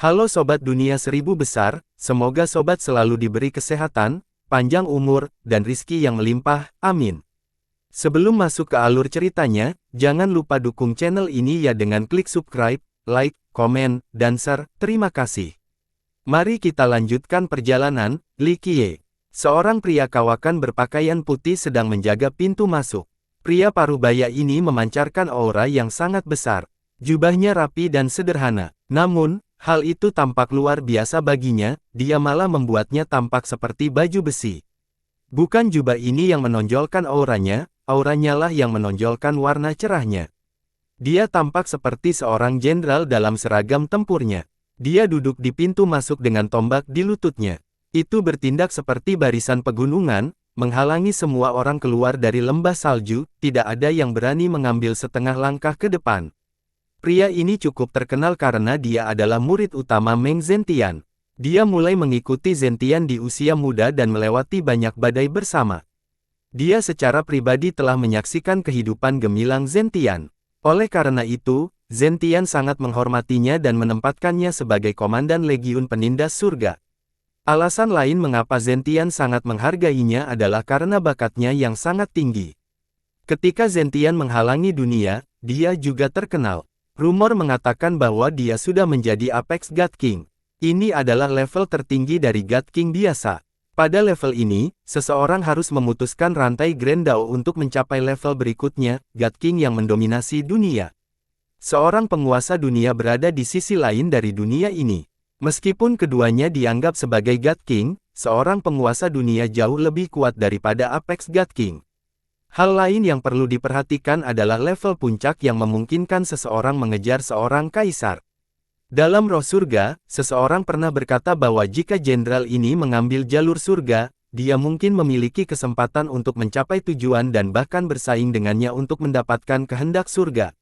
Halo Sobat Dunia Seribu Besar, semoga Sobat selalu diberi kesehatan, panjang umur, dan rizki yang melimpah, amin. Sebelum masuk ke alur ceritanya, jangan lupa dukung channel ini ya dengan klik subscribe, like, komen, dan share, terima kasih. Mari kita lanjutkan perjalanan. Li Qiye, seorang pria kawakan berpakaian putih sedang menjaga pintu masuk. Pria parubaya ini memancarkan aura yang sangat besar. Jubahnya rapi dan sederhana, namun, hal itu tampak luar biasa baginya, dia malah membuatnya tampak seperti baju besi. Bukan jubah ini yang menonjolkan auranya lah yang menonjolkan warna cerahnya. Dia tampak seperti seorang jenderal dalam seragam tempurnya. Dia duduk di pintu masuk dengan tombak di lututnya. Itu bertindak seperti barisan pegunungan, menghalangi semua orang keluar dari lembah salju, tidak ada yang berani mengambil setengah langkah ke depan. Pria ini cukup terkenal karena dia adalah murid utama Meng Zentian. Dia mulai mengikuti Zentian di usia muda dan melewati banyak badai bersama. Dia secara pribadi telah menyaksikan kehidupan gemilang Zentian. Oleh karena itu, Zentian sangat menghormatinya dan menempatkannya sebagai komandan Legiun Penindas Surga. Alasan lain mengapa Zentian sangat menghargainya adalah karena bakatnya yang sangat tinggi. Ketika Zentian menghalangi dunia, dia juga terkenal. Rumor mengatakan bahwa dia sudah menjadi Apex God King. Ini adalah level tertinggi dari God King biasa. Pada level ini, seseorang harus memutuskan rantai Grand Dao untuk mencapai level berikutnya, God King yang mendominasi dunia. Seorang penguasa dunia berada di sisi lain dari dunia ini. Meskipun keduanya dianggap sebagai God King, seorang penguasa dunia jauh lebih kuat daripada Apex God King. Hal lain yang perlu diperhatikan adalah level puncak yang memungkinkan seseorang mengejar seorang kaisar. Dalam Roh Surga, seseorang pernah berkata bahwa jika jenderal ini mengambil jalur surga, dia mungkin memiliki kesempatan untuk mencapai tujuan dan bahkan bersaing dengannya untuk mendapatkan kehendak surga.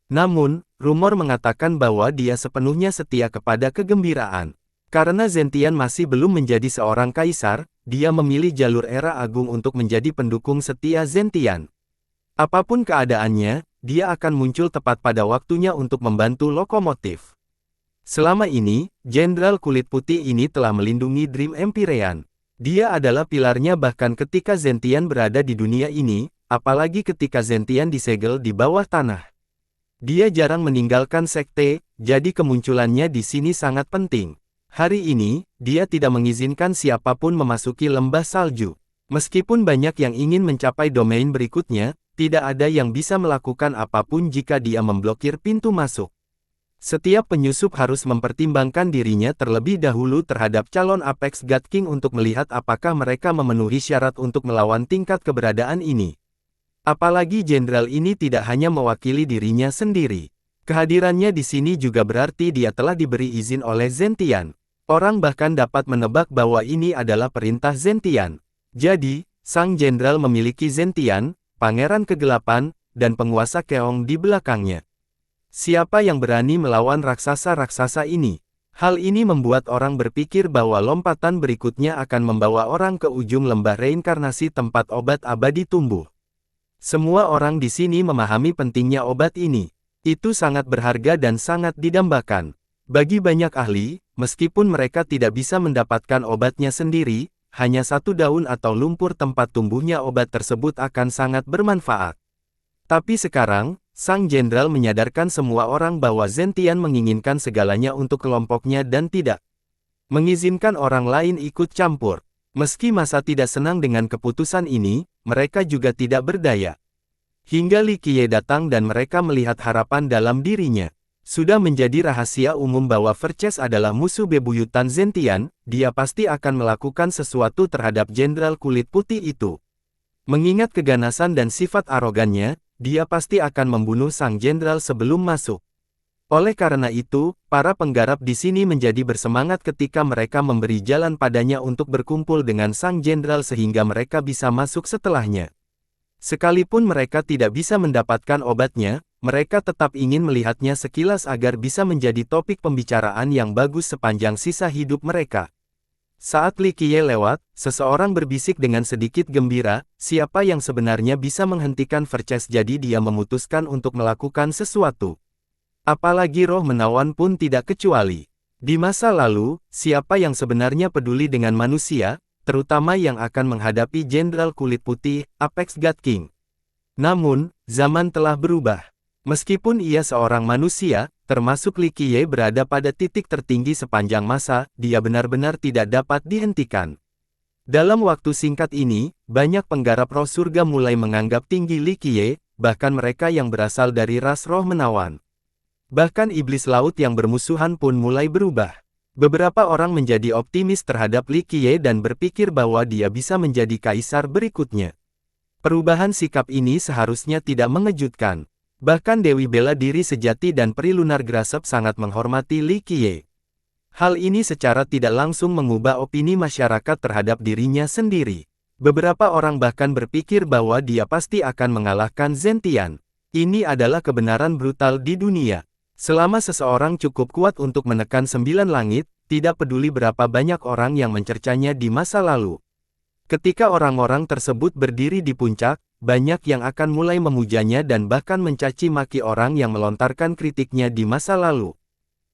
Namun, rumor mengatakan bahwa dia sepenuhnya setia kepada kegembiraan. Karena Zentian masih belum menjadi seorang kaisar, dia memilih jalur era agung untuk menjadi pendukung setia Zentian. Apapun keadaannya, dia akan muncul tepat pada waktunya untuk membantu lokomotif. Selama ini, jenderal kulit putih ini telah melindungi Dream Empyrean. Dia adalah pilarnya bahkan ketika Zentian berada di dunia ini, apalagi ketika Zentian disegel di bawah tanah. Dia jarang meninggalkan sekte, jadi kemunculannya di sini sangat penting. Hari ini, dia tidak mengizinkan siapapun memasuki lembah salju. Meskipun banyak yang ingin mencapai domain berikutnya, tidak ada yang bisa melakukan apapun jika dia memblokir pintu masuk. Setiap penyusup harus mempertimbangkan dirinya terlebih dahulu terhadap calon Apex God King untuk melihat apakah mereka memenuhi syarat untuk melawan tingkat keberadaan ini. Apalagi jenderal ini tidak hanya mewakili dirinya sendiri. Kehadirannya di sini juga berarti dia telah diberi izin oleh Zentian. Orang bahkan dapat menebak bahwa ini adalah perintah Zentian. Jadi, sang jenderal memiliki Zentian, pangeran kegelapan, dan penguasa keong di belakangnya. Siapa yang berani melawan raksasa-raksasa ini? Hal ini membuat orang berpikir bahwa lompatan berikutnya akan membawa orang ke ujung lembah reinkarnasi tempat obat abadi tumbuh. Semua orang di sini memahami pentingnya obat ini. Itu sangat berharga dan sangat didambakan. Bagi banyak ahli, meskipun mereka tidak bisa mendapatkan obatnya sendiri, hanya satu daun atau lumpur tempat tumbuhnya obat tersebut akan sangat bermanfaat. Tapi sekarang, sang jenderal menyadarkan semua orang bahwa Zentian menginginkan segalanya untuk kelompoknya dan tidak mengizinkan orang lain ikut campur. Meski masa tidak senang dengan keputusan ini, mereka juga tidak berdaya. Hingga Li Qiye datang dan mereka melihat harapan dalam dirinya. Sudah menjadi rahasia umum bahwa Verces adalah musuh bebuyutan Zentian, dia pasti akan melakukan sesuatu terhadap jenderal kulit putih itu. Mengingat keganasan dan sifat arogannya, dia pasti akan membunuh sang jenderal sebelum masuk. Oleh karena itu, para penggarap di sini menjadi bersemangat ketika mereka memberi jalan padanya untuk berkumpul dengan sang jenderal sehingga mereka bisa masuk setelahnya. Sekalipun mereka tidak bisa mendapatkan obatnya, mereka tetap ingin melihatnya sekilas agar bisa menjadi topik pembicaraan yang bagus sepanjang sisa hidup mereka. Saat Li Qiye lewat, seseorang berbisik dengan sedikit gembira, siapa yang sebenarnya bisa menghentikan Verces, jadi dia memutuskan untuk melakukan sesuatu. Apalagi roh menawan pun tidak kecuali. Di masa lalu, siapa yang sebenarnya peduli dengan manusia, terutama yang akan menghadapi Jenderal Kulit Putih, Apex God King? Namun, zaman telah berubah. Meskipun ia seorang manusia, termasuk Li Qiye berada pada titik tertinggi sepanjang masa, dia benar-benar tidak dapat dihentikan. Dalam waktu singkat ini, banyak penggarap roh surga mulai menganggap tinggi Li Qiye, bahkan mereka yang berasal dari ras roh menawan. Bahkan iblis laut yang bermusuhan pun mulai berubah. Beberapa orang menjadi optimis terhadap Li Qiye dan berpikir bahwa dia bisa menjadi kaisar berikutnya. Perubahan sikap ini seharusnya tidak mengejutkan. Bahkan Dewi Bela Diri Sejati dan Peri Lunar Grasep sangat menghormati Li Qiye. Hal ini secara tidak langsung mengubah opini masyarakat terhadap dirinya sendiri. Beberapa orang bahkan berpikir bahwa dia pasti akan mengalahkan Zentian. Ini adalah kebenaran brutal di dunia. Selama seseorang cukup kuat untuk menekan 9 langit, tidak peduli berapa banyak orang yang mencercanya di masa lalu. Ketika orang-orang tersebut berdiri di puncak, banyak yang akan mulai memujanya dan bahkan mencaci maki orang yang melontarkan kritiknya di masa lalu.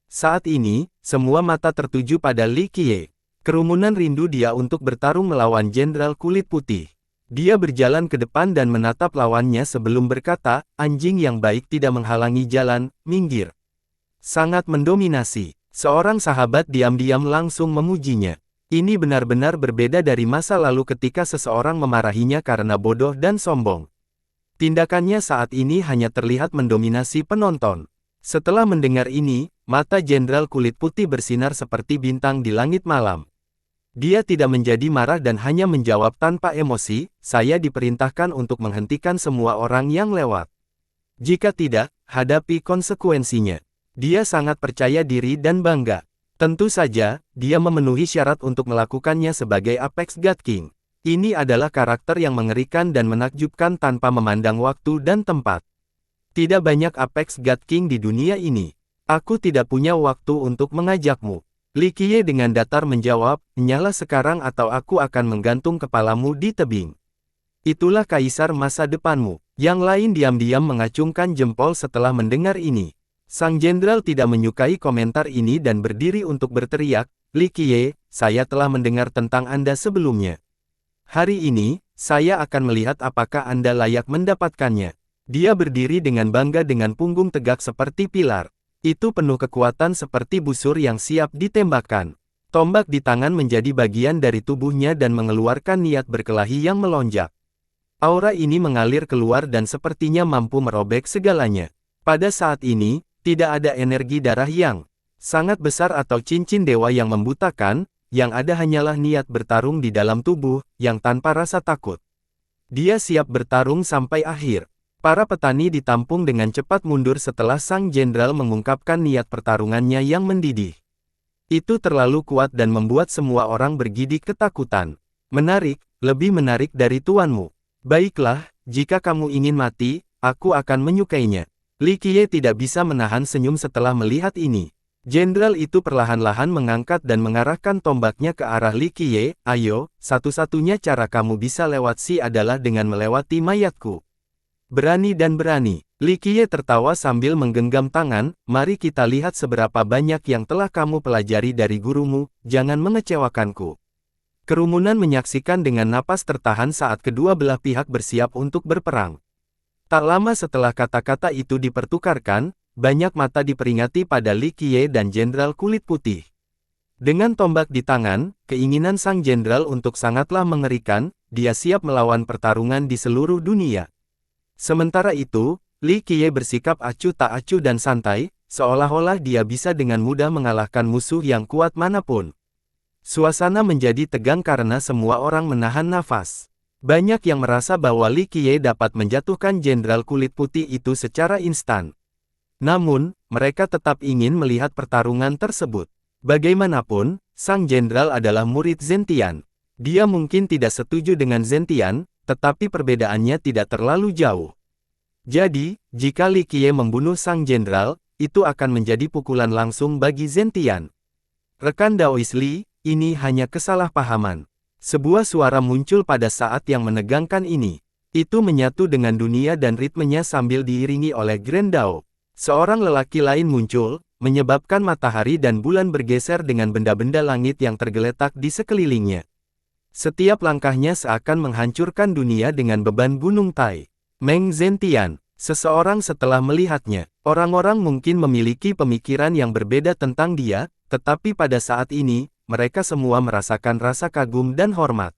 Saat ini, semua mata tertuju pada Li Qiye. Kerumunan rindu dia untuk bertarung melawan Jenderal Kulit Putih. Dia berjalan ke depan dan menatap lawannya sebelum berkata, anjing yang baik tidak menghalangi jalan, minggir. Sangat mendominasi. Seorang sahabat diam-diam langsung memujinya. Ini benar-benar berbeda dari masa lalu ketika seseorang memarahinya karena bodoh dan sombong. Tindakannya saat ini hanya terlihat mendominasi penonton. Setelah mendengar ini, mata Jenderal Kulit Putih bersinar seperti bintang di langit malam. Dia tidak menjadi marah dan hanya menjawab tanpa emosi, saya diperintahkan untuk menghentikan semua orang yang lewat. Jika tidak, hadapi konsekuensinya. Dia sangat percaya diri dan bangga. Tentu saja, dia memenuhi syarat untuk melakukannya sebagai Apex God King. Ini adalah karakter yang mengerikan dan menakjubkan tanpa memandang waktu dan tempat. Tidak banyak Apex God King di dunia ini. Aku tidak punya waktu untuk mengajakmu. Li Qiye dengan datar menjawab, nyala sekarang atau aku akan menggantung kepalamu di tebing. Itulah kaisar masa depanmu. Yang lain diam-diam mengacungkan jempol setelah mendengar ini. Sang jenderal tidak menyukai komentar ini dan berdiri untuk berteriak, Li Qiye, saya telah mendengar tentang Anda sebelumnya. Hari ini, saya akan melihat apakah Anda layak mendapatkannya. Dia berdiri dengan bangga dengan punggung tegak seperti pilar. Itu penuh kekuatan seperti busur yang siap ditembakkan. Tombak di tangan menjadi bagian dari tubuhnya dan mengeluarkan niat berkelahi yang melonjak. Aura ini mengalir keluar dan sepertinya mampu merobek segalanya. Pada saat ini, tidak ada energi darah yang sangat besar atau cincin dewa yang membutakan, yang ada hanyalah niat bertarung di dalam tubuh, yang tanpa rasa takut. Dia siap bertarung sampai akhir. Para petani ditampung dengan cepat mundur setelah sang jenderal mengungkapkan niat pertarungannya yang mendidih. Itu terlalu kuat dan membuat semua orang bergidik ketakutan. Menarik, lebih menarik dari tuanmu. Baiklah, jika kamu ingin mati, aku akan menyukainya. Li Qiye tidak bisa menahan senyum setelah melihat ini. Jenderal itu perlahan-lahan mengangkat dan mengarahkan tombaknya ke arah Li Qiye, ayo, satu-satunya cara kamu bisa lewat adalah dengan melewati mayatku. Berani dan berani. Li Qiye tertawa sambil menggenggam tangan, mari kita lihat seberapa banyak yang telah kamu pelajari dari gurumu, jangan mengecewakanku. Kerumunan menyaksikan dengan napas tertahan saat kedua belah pihak bersiap untuk berperang. Tak lama setelah kata-kata itu dipertukarkan, banyak mata diperingati pada Li Qiye dan Jenderal Kulit Putih. Dengan tombak di tangan, keinginan sang jenderal untuk sangatlah mengerikan, dia siap melawan pertarungan di seluruh dunia. Sementara itu, Li Qiye bersikap acuh tak acuh dan santai, seolah-olah dia bisa dengan mudah mengalahkan musuh yang kuat manapun. Suasana menjadi tegang karena semua orang menahan nafas. Banyak yang merasa bahwa Li Qiye dapat menjatuhkan Jenderal Kulit Putih itu secara instan. Namun, mereka tetap ingin melihat pertarungan tersebut. Bagaimanapun, sang jenderal adalah murid Zentian. Dia mungkin tidak setuju dengan Zentian, tetapi perbedaannya tidak terlalu jauh. Jadi, jika Li Qiye membunuh sang jenderal, itu akan menjadi pukulan langsung bagi Zentian. Rekan Daois Li, ini hanya kesalahpahaman. Sebuah suara muncul pada saat yang menegangkan ini. Itu menyatu dengan dunia dan ritmenya sambil diiringi oleh Grand Dao. Seorang lelaki lain muncul, menyebabkan matahari dan bulan bergeser dengan benda-benda langit yang tergeletak di sekelilingnya. Setiap langkahnya seakan menghancurkan dunia dengan beban gunung Tai. Meng Zentian, seseorang setelah melihatnya, orang-orang mungkin memiliki pemikiran yang berbeda tentang dia, tetapi pada saat ini, mereka semua merasakan rasa kagum dan hormat.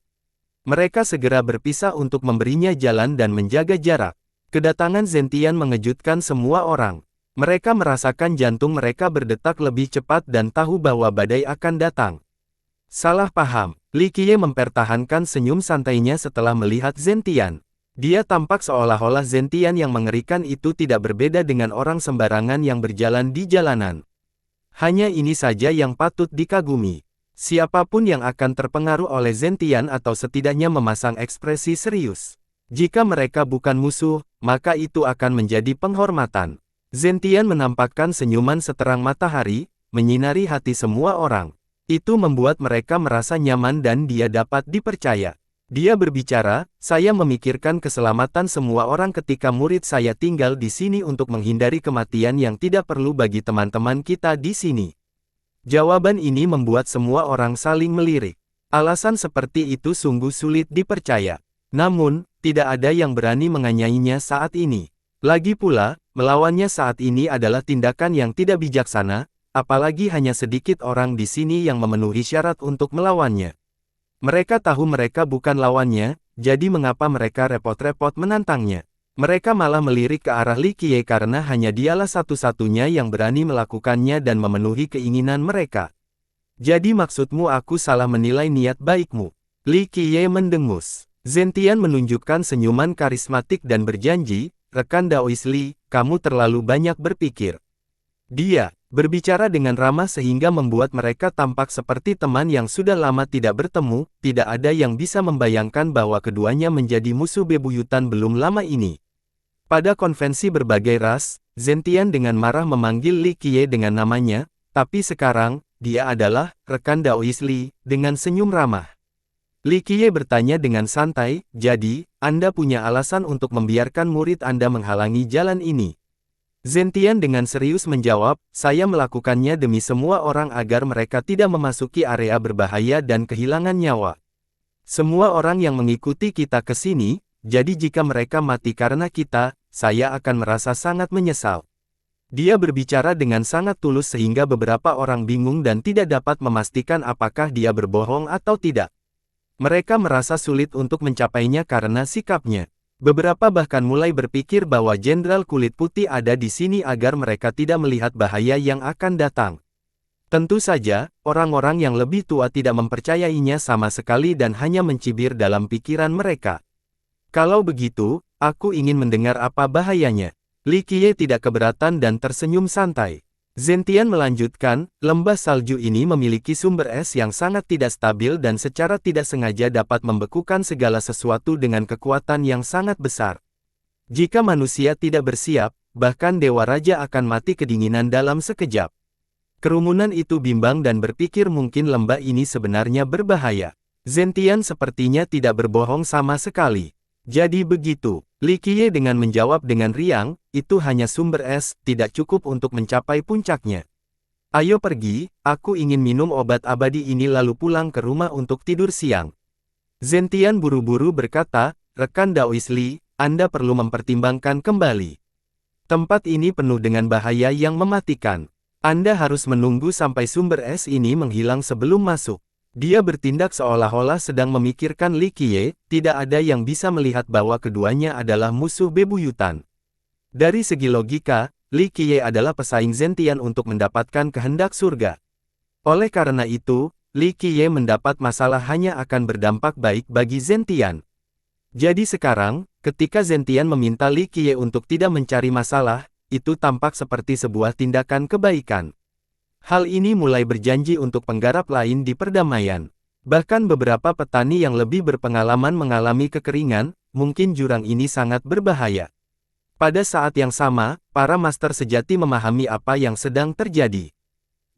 Mereka segera berpisah untuk memberinya jalan dan menjaga jarak. Kedatangan Zentian mengejutkan semua orang. Mereka merasakan jantung mereka berdetak lebih cepat dan tahu bahwa badai akan datang. Salah paham, Li Qiye mempertahankan senyum santainya setelah melihat Zentian. Dia tampak seolah-olah Zentian yang mengerikan itu tidak berbeda dengan orang sembarangan yang berjalan di jalanan. Hanya ini saja yang patut dikagumi. Siapapun yang akan terpengaruh oleh Zentian atau setidaknya memasang ekspresi serius. Jika mereka bukan musuh, maka itu akan menjadi penghormatan. Zentian menampakkan senyuman seterang matahari, menyinari hati semua orang. Itu membuat mereka merasa nyaman dan dia dapat dipercaya. Dia berbicara, saya memikirkan keselamatan semua orang ketika murid saya tinggal di sini untuk menghindari kematian yang tidak perlu bagi teman-teman kita di sini. Jawaban ini membuat semua orang saling melirik. Alasan seperti itu sungguh sulit dipercaya. Namun, tidak ada yang berani menganiainya saat ini. Lagi pula, melawannya saat ini adalah tindakan yang tidak bijaksana, apalagi hanya sedikit orang di sini yang memenuhi syarat untuk melawannya. Mereka tahu mereka bukan lawannya, jadi mengapa mereka repot-repot menantangnya? Mereka malah melirik ke arah Li Qiye karena hanya dialah satu-satunya yang berani melakukannya dan memenuhi keinginan mereka. Jadi maksudmu aku salah menilai niat baikmu? Li Qiye mendengus. Zentian menunjukkan senyuman karismatik dan berjanji, rekan Daois Li, kamu terlalu banyak berpikir. Dia berbicara dengan ramah sehingga membuat mereka tampak seperti teman yang sudah lama tidak bertemu, tidak ada yang bisa membayangkan bahwa keduanya menjadi musuh bebuyutan belum lama ini. Pada konvensi berbagai ras, Zentian dengan marah memanggil Li Qiye dengan namanya, tapi sekarang, dia adalah rekan Daois Li, dengan senyum ramah. Li Qiye bertanya dengan santai, jadi, Anda punya alasan untuk membiarkan murid Anda menghalangi jalan ini? Zentian dengan serius menjawab, saya melakukannya demi semua orang agar mereka tidak memasuki area berbahaya dan kehilangan nyawa. Semua orang yang mengikuti kita ke sini, jadi jika mereka mati karena kita, saya akan merasa sangat menyesal. Dia berbicara dengan sangat tulus sehingga beberapa orang bingung dan tidak dapat memastikan apakah dia berbohong atau tidak. Mereka merasa sulit untuk mencapainya karena sikapnya. Beberapa bahkan mulai berpikir bahwa Jenderal Kulit Putih ada di sini agar mereka tidak melihat bahaya yang akan datang. Tentu saja, orang-orang yang lebih tua tidak mempercayainya sama sekali dan hanya mencibir dalam pikiran mereka. Kalau begitu, aku ingin mendengar apa bahayanya. Li Qiye tidak keberatan dan tersenyum santai. Zentian melanjutkan, lembah salju ini memiliki sumber es yang sangat tidak stabil dan secara tidak sengaja dapat membekukan segala sesuatu dengan kekuatan yang sangat besar. Jika manusia tidak bersiap, bahkan Dewa Raja akan mati kedinginan dalam sekejap. Kerumunan itu bimbang dan berpikir mungkin lembah ini sebenarnya berbahaya. Zentian sepertinya tidak berbohong sama sekali. Jadi begitu, Li Qiye dengan menjawab dengan riang, itu hanya sumber es, tidak cukup untuk mencapai puncaknya. Ayo pergi, aku ingin minum obat abadi ini lalu pulang ke rumah untuk tidur siang. Zentian buru-buru berkata, rekan Daois Li, Anda perlu mempertimbangkan kembali. Tempat ini penuh dengan bahaya yang mematikan. Anda harus menunggu sampai sumber es ini menghilang sebelum masuk. Dia bertindak seolah-olah sedang memikirkan Li Qiye, tidak ada yang bisa melihat bahwa keduanya adalah musuh bebuyutan. Dari segi logika, Li Qiye adalah pesaing Zentian untuk mendapatkan kehendak surga. Oleh karena itu, Li Qiye mendapat masalah hanya akan berdampak baik bagi Zentian. Jadi sekarang, ketika Zentian meminta Li Qiye untuk tidak mencari masalah, itu tampak seperti sebuah tindakan kebaikan. Hal ini mulai berjanji untuk penggarap lain di perdamaian. Bahkan beberapa petani yang lebih berpengalaman mengalami kekeringan, mungkin jurang ini sangat berbahaya. Pada saat yang sama, para master sejati memahami apa yang sedang terjadi.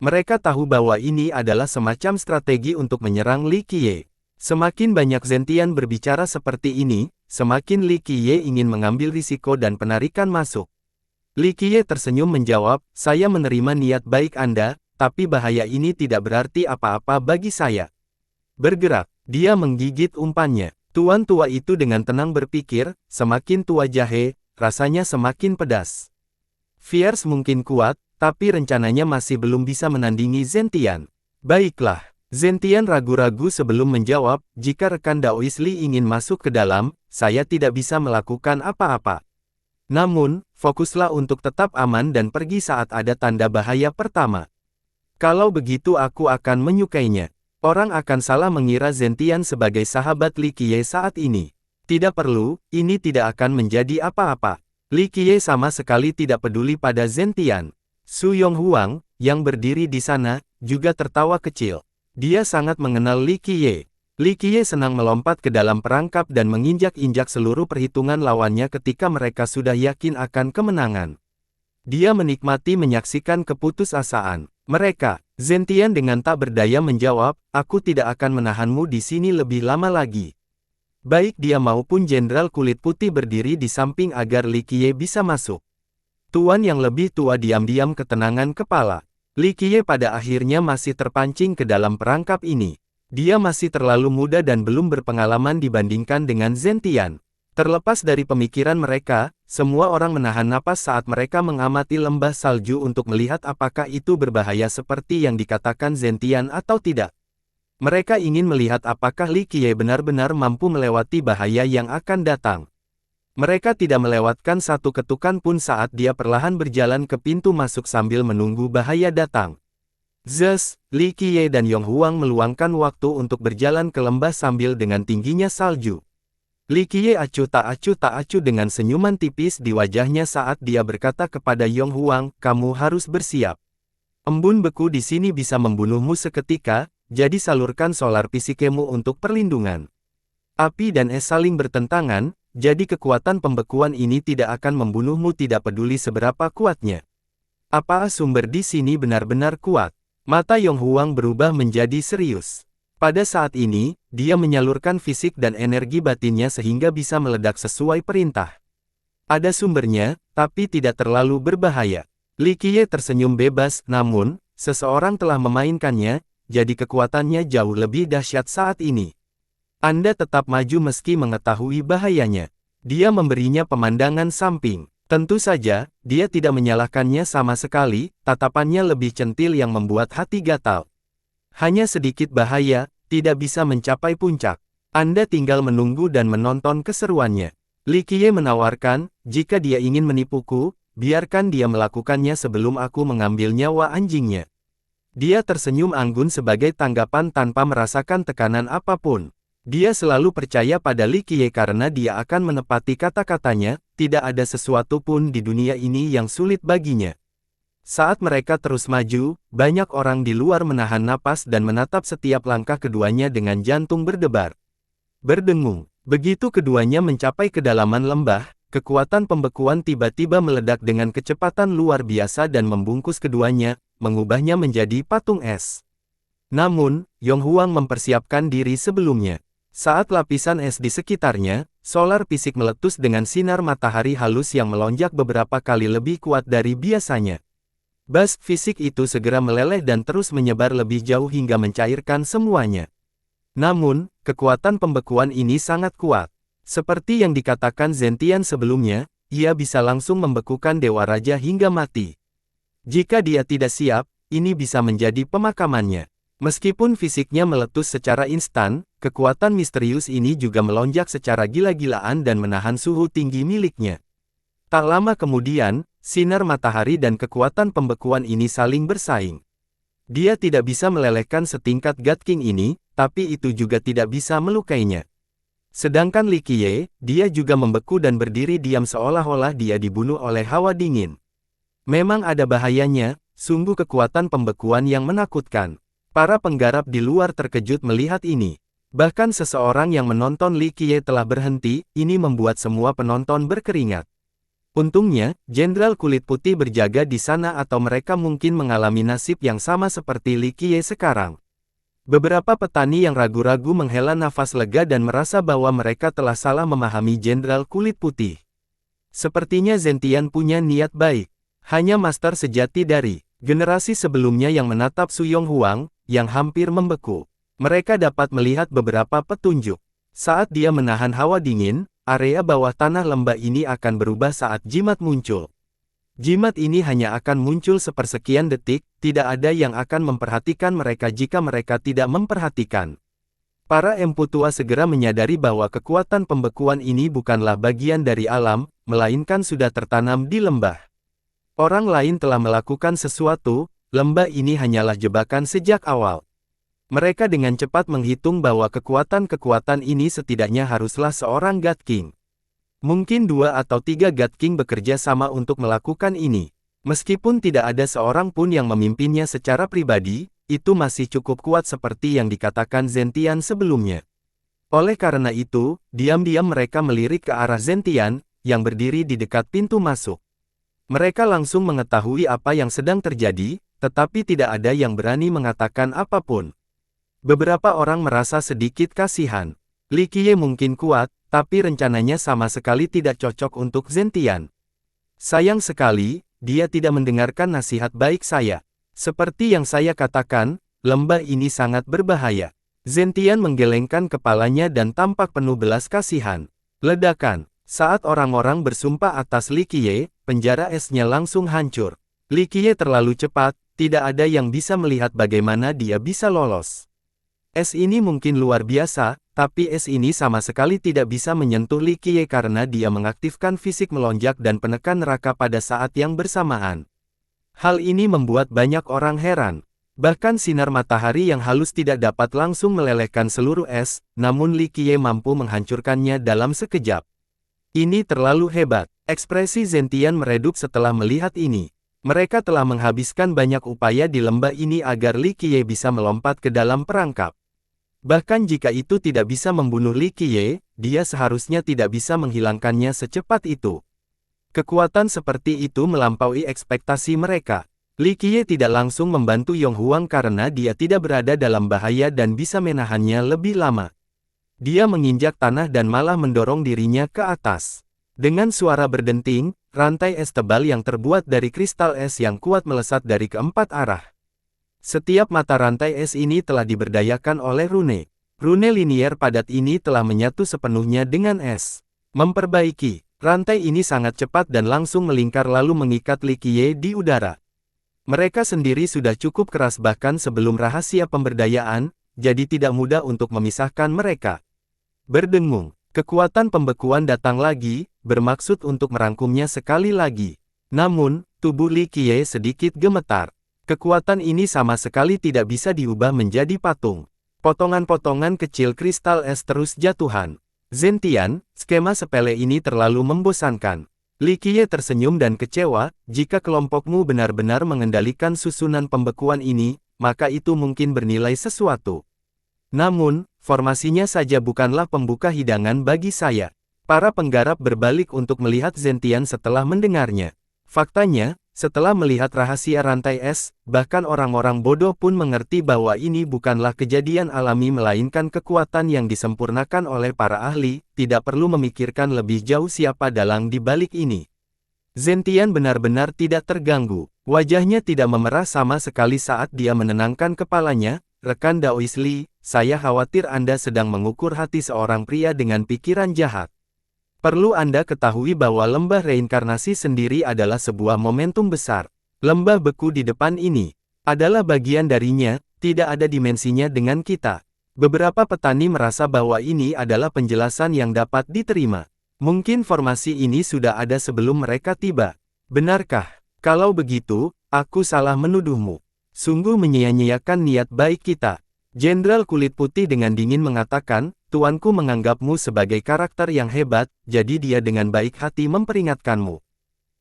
Mereka tahu bahwa ini adalah semacam strategi untuk menyerang Li Qiye. Semakin banyak Zentian berbicara seperti ini, semakin Li Qiye ingin mengambil risiko dan penarikan masuk. Li Qiye tersenyum menjawab, saya menerima niat baik Anda, tapi bahaya ini tidak berarti apa-apa bagi saya. Bergerak, dia menggigit umpannya. Tuan tua itu dengan tenang berpikir, semakin tua jahe, rasanya semakin pedas. Fierce mungkin kuat, tapi rencananya masih belum bisa menandingi Zentian. Baiklah, Zentian ragu-ragu sebelum menjawab, jika rekan Daois Li ingin masuk ke dalam, saya tidak bisa melakukan apa-apa. Namun, fokuslah untuk tetap aman dan pergi saat ada tanda bahaya pertama. Kalau begitu aku akan menyukainya. Orang akan salah mengira Zentian sebagai sahabat Li Qiye saat ini. Tidak perlu, ini tidak akan menjadi apa-apa. Li Qiye sama sekali tidak peduli pada Zentian. Su Yonghuang, yang berdiri di sana, juga tertawa kecil. Dia sangat mengenal Li Qiye. Li Qiye senang melompat ke dalam perangkap dan menginjak-injak seluruh perhitungan lawannya ketika mereka sudah yakin akan kemenangan. Dia menikmati menyaksikan keputusasaan mereka. Zentian dengan tak berdaya menjawab, aku tidak akan menahanmu di sini lebih lama lagi. Baik dia maupun Jenderal Kulit Putih berdiri di samping agar Li Qiye bisa masuk. Tuan yang lebih tua diam-diam ketenangan kepala. Li Qiye pada akhirnya masih terpancing ke dalam perangkap ini. Dia masih terlalu muda dan belum berpengalaman dibandingkan dengan Zentian. Terlepas dari pemikiran mereka, semua orang menahan napas saat mereka mengamati lembah salju untuk melihat apakah itu berbahaya seperti yang dikatakan Zentian atau tidak. Mereka ingin melihat apakah Li Qiye benar-benar mampu melewati bahaya yang akan datang. Mereka tidak melewatkan satu ketukan pun saat dia perlahan berjalan ke pintu masuk sambil menunggu bahaya datang. Zeus, Li Qiye dan Yonghuang meluangkan waktu untuk berjalan ke lembah sambil dengan tingginya salju. Li Qiye acuh tak acuh dengan senyuman tipis di wajahnya saat dia berkata kepada Yonghuang, kamu harus bersiap. Embun beku di sini bisa membunuhmu seketika, jadi salurkan solar psikemu untuk perlindungan. Api dan es saling bertentangan, jadi kekuatan pembekuan ini tidak akan membunuhmu tidak peduli seberapa kuatnya. Apa sumber di sini benar-benar kuat? Mata Yonghuang berubah menjadi serius. Pada saat ini, dia menyalurkan fisik dan energi batinnya sehingga bisa meledak sesuai perintah. Ada sumbernya, tapi tidak terlalu berbahaya. Li Qiye tersenyum bebas, namun, seseorang telah memainkannya, jadi kekuatannya jauh lebih dahsyat saat ini. Anda tetap maju meski mengetahui bahayanya. Dia memberinya pemandangan samping. Tentu saja, dia tidak menyalahkannya sama sekali, tatapannya lebih centil yang membuat hati gatal. Hanya sedikit bahaya, tidak bisa mencapai puncak. Anda tinggal menunggu dan menonton keseruannya. Li Qiye menawarkan, jika dia ingin menipuku, biarkan dia melakukannya sebelum aku mengambil nyawa anjingnya. Dia tersenyum anggun sebagai tanggapan tanpa merasakan tekanan apapun. Dia selalu percaya pada Li Qiye karena dia akan menepati kata-katanya, tidak ada sesuatu pun di dunia ini yang sulit baginya. Saat mereka terus maju, banyak orang di luar menahan napas dan menatap setiap langkah keduanya dengan jantung berdebar. Berdengung, begitu keduanya mencapai kedalaman lembah, kekuatan pembekuan tiba-tiba meledak dengan kecepatan luar biasa dan membungkus keduanya, mengubahnya menjadi patung es. Namun, Yonghuang mempersiapkan diri sebelumnya. Saat lapisan es di sekitarnya, solar fisik meletus dengan sinar matahari halus yang melonjak beberapa kali lebih kuat dari biasanya. Bas fisik itu segera meleleh dan terus menyebar lebih jauh hingga mencairkan semuanya. Namun, kekuatan pembekuan ini sangat kuat. Seperti yang dikatakan Zentian sebelumnya, ia bisa langsung membekukan Dewa Raja hingga mati. Jika dia tidak siap, ini bisa menjadi pemakamannya. Meskipun fisiknya meletus secara instan, kekuatan misterius ini juga melonjak secara gila-gilaan dan menahan suhu tinggi miliknya. Tak lama kemudian, sinar matahari dan kekuatan pembekuan ini saling bersaing. Dia tidak bisa melelehkan setingkat God King ini, tapi itu juga tidak bisa melukainya. Sedangkan Li Qiye, dia juga membeku dan berdiri diam seolah-olah dia dibunuh oleh hawa dingin. Memang ada bahayanya, sungguh kekuatan pembekuan yang menakutkan. Para penggarap di luar terkejut melihat ini. Bahkan seseorang yang menonton Li Qiye telah berhenti, ini membuat semua penonton berkeringat. Untungnya, Jenderal Kulit Putih berjaga di sana atau mereka mungkin mengalami nasib yang sama seperti Li Qiye sekarang. Beberapa petani yang ragu-ragu menghela nafas lega dan merasa bahwa mereka telah salah memahami Jenderal Kulit Putih. Sepertinya Zentian punya niat baik. Hanya master sejati dari generasi sebelumnya yang menatap Su Yonghuang, yang hampir membeku. Mereka dapat melihat beberapa petunjuk. Saat dia menahan hawa dingin, area bawah tanah lembah ini akan berubah saat jimat muncul. Jimat ini hanya akan muncul sepersekian detik, tidak ada yang akan memperhatikan mereka jika mereka tidak memperhatikan. Para empu tua segera menyadari bahwa kekuatan pembekuan ini bukanlah bagian dari alam, melainkan sudah tertanam di lembah. Orang lain telah melakukan sesuatu, lembah ini hanyalah jebakan sejak awal. Mereka dengan cepat menghitung bahwa kekuatan-kekuatan ini setidaknya haruslah seorang God King. Mungkin 2 atau 3 God King bekerja sama untuk melakukan ini. Meskipun tidak ada seorang pun yang memimpinnya secara pribadi, itu masih cukup kuat seperti yang dikatakan Zentian sebelumnya. Oleh karena itu, diam-diam mereka melirik ke arah Zentian, yang berdiri di dekat pintu masuk. Mereka langsung mengetahui apa yang sedang terjadi, tetapi tidak ada yang berani mengatakan apapun. Beberapa orang merasa sedikit kasihan. Li Qiye mungkin kuat, tapi rencananya sama sekali tidak cocok untuk Zentian. Sayang sekali, dia tidak mendengarkan nasihat baik saya. Seperti yang saya katakan, lembah ini sangat berbahaya. Zentian menggelengkan kepalanya dan tampak penuh belas kasihan. Ledakan. Saat orang-orang bersumpah atas Li Qiye, penjara esnya langsung hancur. Li Qiye terlalu cepat, tidak ada yang bisa melihat bagaimana dia bisa lolos. Es ini mungkin luar biasa, tapi es ini sama sekali tidak bisa menyentuh Li Qiye karena dia mengaktifkan fisik melonjak dan penekan neraka pada saat yang bersamaan. Hal ini membuat banyak orang heran. Bahkan sinar matahari yang halus tidak dapat langsung melelehkan seluruh es, namun Li Qiye mampu menghancurkannya dalam sekejap. Ini terlalu hebat. Ekspresi Zentian meredup setelah melihat ini. Mereka telah menghabiskan banyak upaya di lembah ini agar Li Qiye bisa melompat ke dalam perangkap. Bahkan jika itu tidak bisa membunuh Li Qiye, dia seharusnya tidak bisa menghilangkannya secepat itu. Kekuatan seperti itu melampaui ekspektasi mereka. Li Qiye tidak langsung membantu Yonghuang karena dia tidak berada dalam bahaya dan bisa menahannya lebih lama. Dia menginjak tanah dan malah mendorong dirinya ke atas. Dengan suara berdenting, rantai es tebal yang terbuat dari kristal es yang kuat melesat dari keempat arah. Setiap mata rantai es ini telah diberdayakan oleh rune. Rune linier padat ini telah menyatu sepenuhnya dengan es. Memperbaiki, rantai ini sangat cepat dan langsung melingkar lalu mengikat Li Qiye di udara. Mereka sendiri sudah cukup keras bahkan sebelum rahasia pemberdayaan, jadi tidak mudah untuk memisahkan mereka. Berdengung, kekuatan pembekuan datang lagi, bermaksud untuk merangkumnya sekali lagi. Namun, tubuh Li Qiye sedikit gemetar. Kekuatan ini sama sekali tidak bisa diubah menjadi patung. Potongan-potongan kecil kristal es terus jatuhan. Zentian, skema sepele ini terlalu membosankan. Li Qiye tersenyum dan kecewa, jika kelompokmu benar-benar mengendalikan susunan pembekuan ini, maka itu mungkin bernilai sesuatu. Namun, formasinya saja bukanlah pembuka hidangan bagi saya. Para penggarap berbalik untuk melihat Zentian setelah mendengarnya. Faktanya, setelah melihat rahasia rantai es, bahkan orang-orang bodoh pun mengerti bahwa ini bukanlah kejadian alami melainkan kekuatan yang disempurnakan oleh para ahli, tidak perlu memikirkan lebih jauh siapa dalang di balik ini. Zentian benar-benar tidak terganggu. Wajahnya tidak memerah sama sekali saat dia menenangkan kepalanya. Rekan Daois Li, saya khawatir Anda sedang mengukur hati seorang pria dengan pikiran jahat. Perlu Anda ketahui bahwa lembah reinkarnasi sendiri adalah sebuah momentum besar. Lembah beku di depan ini adalah bagian darinya, tidak ada dimensinya dengan kita. Beberapa petani merasa bahwa ini adalah penjelasan yang dapat diterima. Mungkin formasi ini sudah ada sebelum mereka tiba. Benarkah? Kalau begitu, aku salah menuduhmu. Sungguh menyia-nyiakan niat baik kita. Jenderal kulit putih dengan dingin mengatakan, tuanku menganggapmu sebagai karakter yang hebat, jadi dia dengan baik hati memperingatkanmu.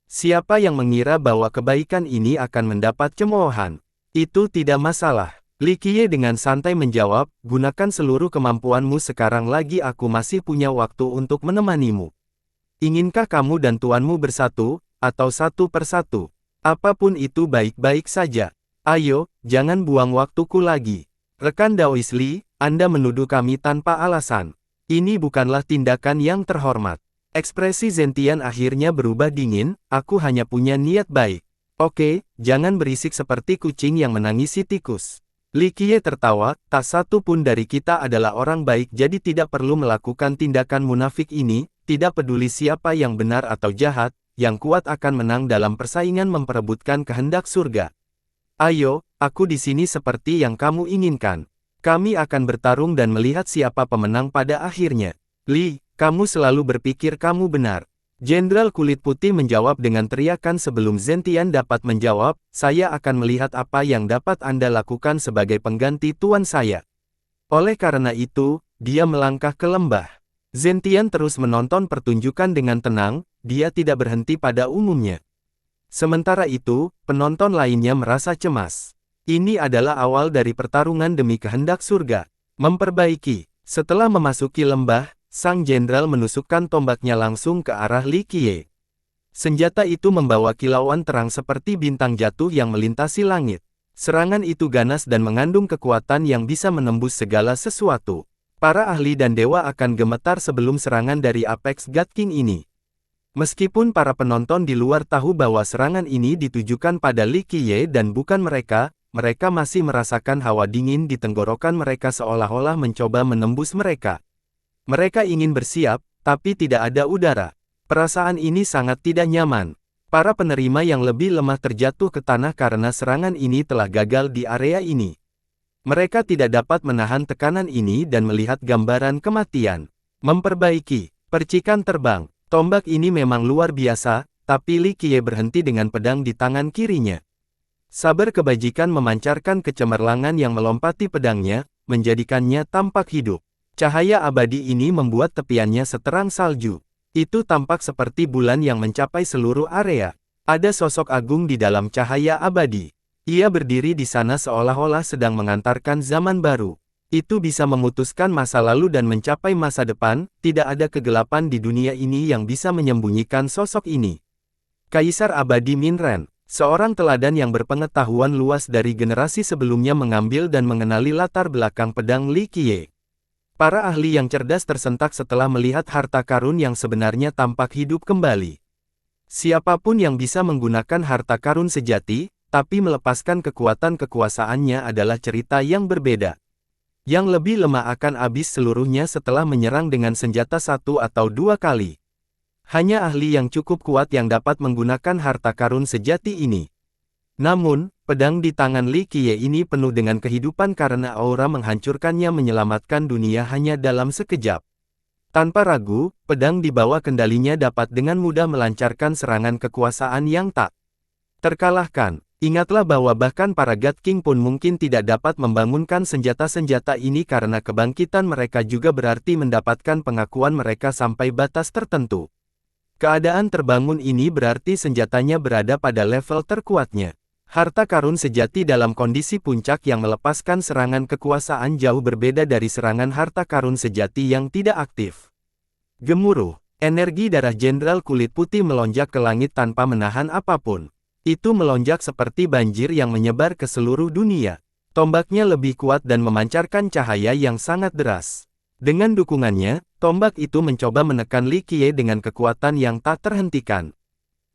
Siapa yang mengira bahwa kebaikan ini akan mendapat cemoohan? Itu tidak masalah. Li Qiye dengan santai menjawab, gunakan seluruh kemampuanmu sekarang lagi aku masih punya waktu untuk menemanimu. Inginkah kamu dan tuanmu bersatu, atau satu persatu? Apapun itu baik-baik saja. Ayo, jangan buang waktuku lagi. Rekan Daois Li, Anda menuduh kami tanpa alasan. Ini bukanlah tindakan yang terhormat. Ekspresi Zentian akhirnya berubah dingin, aku hanya punya niat baik. Oke, jangan berisik seperti kucing yang menangisi tikus. Li Qiye tertawa, tak satu pun dari kita adalah orang baik jadi tidak perlu melakukan tindakan munafik ini, tidak peduli siapa yang benar atau jahat, yang kuat akan menang dalam persaingan memperebutkan kehendak surga. Ayo, aku di sini seperti yang kamu inginkan. Kami akan bertarung dan melihat siapa pemenang pada akhirnya. Li, kamu selalu berpikir kamu benar. Jenderal kulit putih menjawab dengan teriakan sebelum Zentian dapat menjawab, saya akan melihat apa yang dapat Anda lakukan sebagai pengganti tuan saya. Oleh karena itu, dia melangkah ke lembah. Zentian terus menonton pertunjukan dengan tenang, dia tidak berhenti pada umumnya. Sementara itu, penonton lainnya merasa cemas. Ini adalah awal dari pertarungan demi kehendak surga. Memperbaiki. Setelah memasuki lembah, sang jenderal menusukkan tombaknya langsung ke arah Li Qiye. Senjata itu membawa kilauan terang seperti bintang jatuh yang melintasi langit. Serangan itu ganas dan mengandung kekuatan yang bisa menembus segala sesuatu. Para ahli dan dewa akan gemetar sebelum serangan dari Apex God King ini. Meskipun para penonton di luar tahu bahwa serangan ini ditujukan pada Li Qiye dan bukan mereka, mereka masih merasakan hawa dingin di tenggorokan mereka seolah-olah mencoba menembus mereka. Mereka ingin bersiap, tapi tidak ada udara. Perasaan ini sangat tidak nyaman. Para penerima yang lebih lemah terjatuh ke tanah karena serangan ini telah gagal di area ini. Mereka tidak dapat menahan tekanan ini dan melihat gambaran kematian. Memperbaiki. Percikan terbang. Tombak ini memang luar biasa, tapi Li Qiye berhenti dengan pedang di tangan kirinya. Saber kebajikan memancarkan kecemerlangan yang melompati pedangnya, menjadikannya tampak hidup. Cahaya abadi ini membuat tepiannya seterang salju. Itu tampak seperti bulan yang mencapai seluruh area. Ada sosok agung di dalam cahaya abadi. Ia berdiri di sana seolah-olah sedang mengantarkan zaman baru. Itu bisa memutuskan masa lalu dan mencapai masa depan, tidak ada kegelapan di dunia ini yang bisa menyembunyikan sosok ini. Kaisar Abadi Minren, seorang teladan yang berpengetahuan luas dari generasi sebelumnya mengambil dan mengenali latar belakang pedang Li Qiye. Para ahli yang cerdas tersentak setelah melihat harta karun yang sebenarnya tampak hidup kembali. Siapapun yang bisa menggunakan harta karun sejati, tapi melepaskan kekuatan kekuasaannya adalah cerita yang berbeda. Yang lebih lemah akan habis seluruhnya setelah menyerang dengan senjata 1 atau 2 kali. Hanya ahli yang cukup kuat yang dapat menggunakan harta karun sejati ini. Namun, pedang di tangan Li Qiye ini penuh dengan kehidupan karena aura menghancurkannya menyelamatkan dunia hanya dalam sekejap. Tanpa ragu, pedang di bawah kendalinya dapat dengan mudah melancarkan serangan kekuasaan yang tak terkalahkan. Ingatlah bahwa bahkan para God King pun mungkin tidak dapat membangunkan senjata-senjata ini karena kebangkitan mereka juga berarti mendapatkan pengakuan mereka sampai batas tertentu. Keadaan terbangun ini berarti senjatanya berada pada level terkuatnya. Harta karun sejati dalam kondisi puncak yang melepaskan serangan kekuasaan jauh berbeda dari serangan harta karun sejati yang tidak aktif. Gemuruh, energi darah jenderal kulit putih melonjak ke langit tanpa menahan apapun. Itu melonjak seperti banjir yang menyebar ke seluruh dunia. Tombaknya lebih kuat dan memancarkan cahaya yang sangat deras. Dengan dukungannya, tombak itu mencoba menekan Li Qiye dengan kekuatan yang tak terhentikan.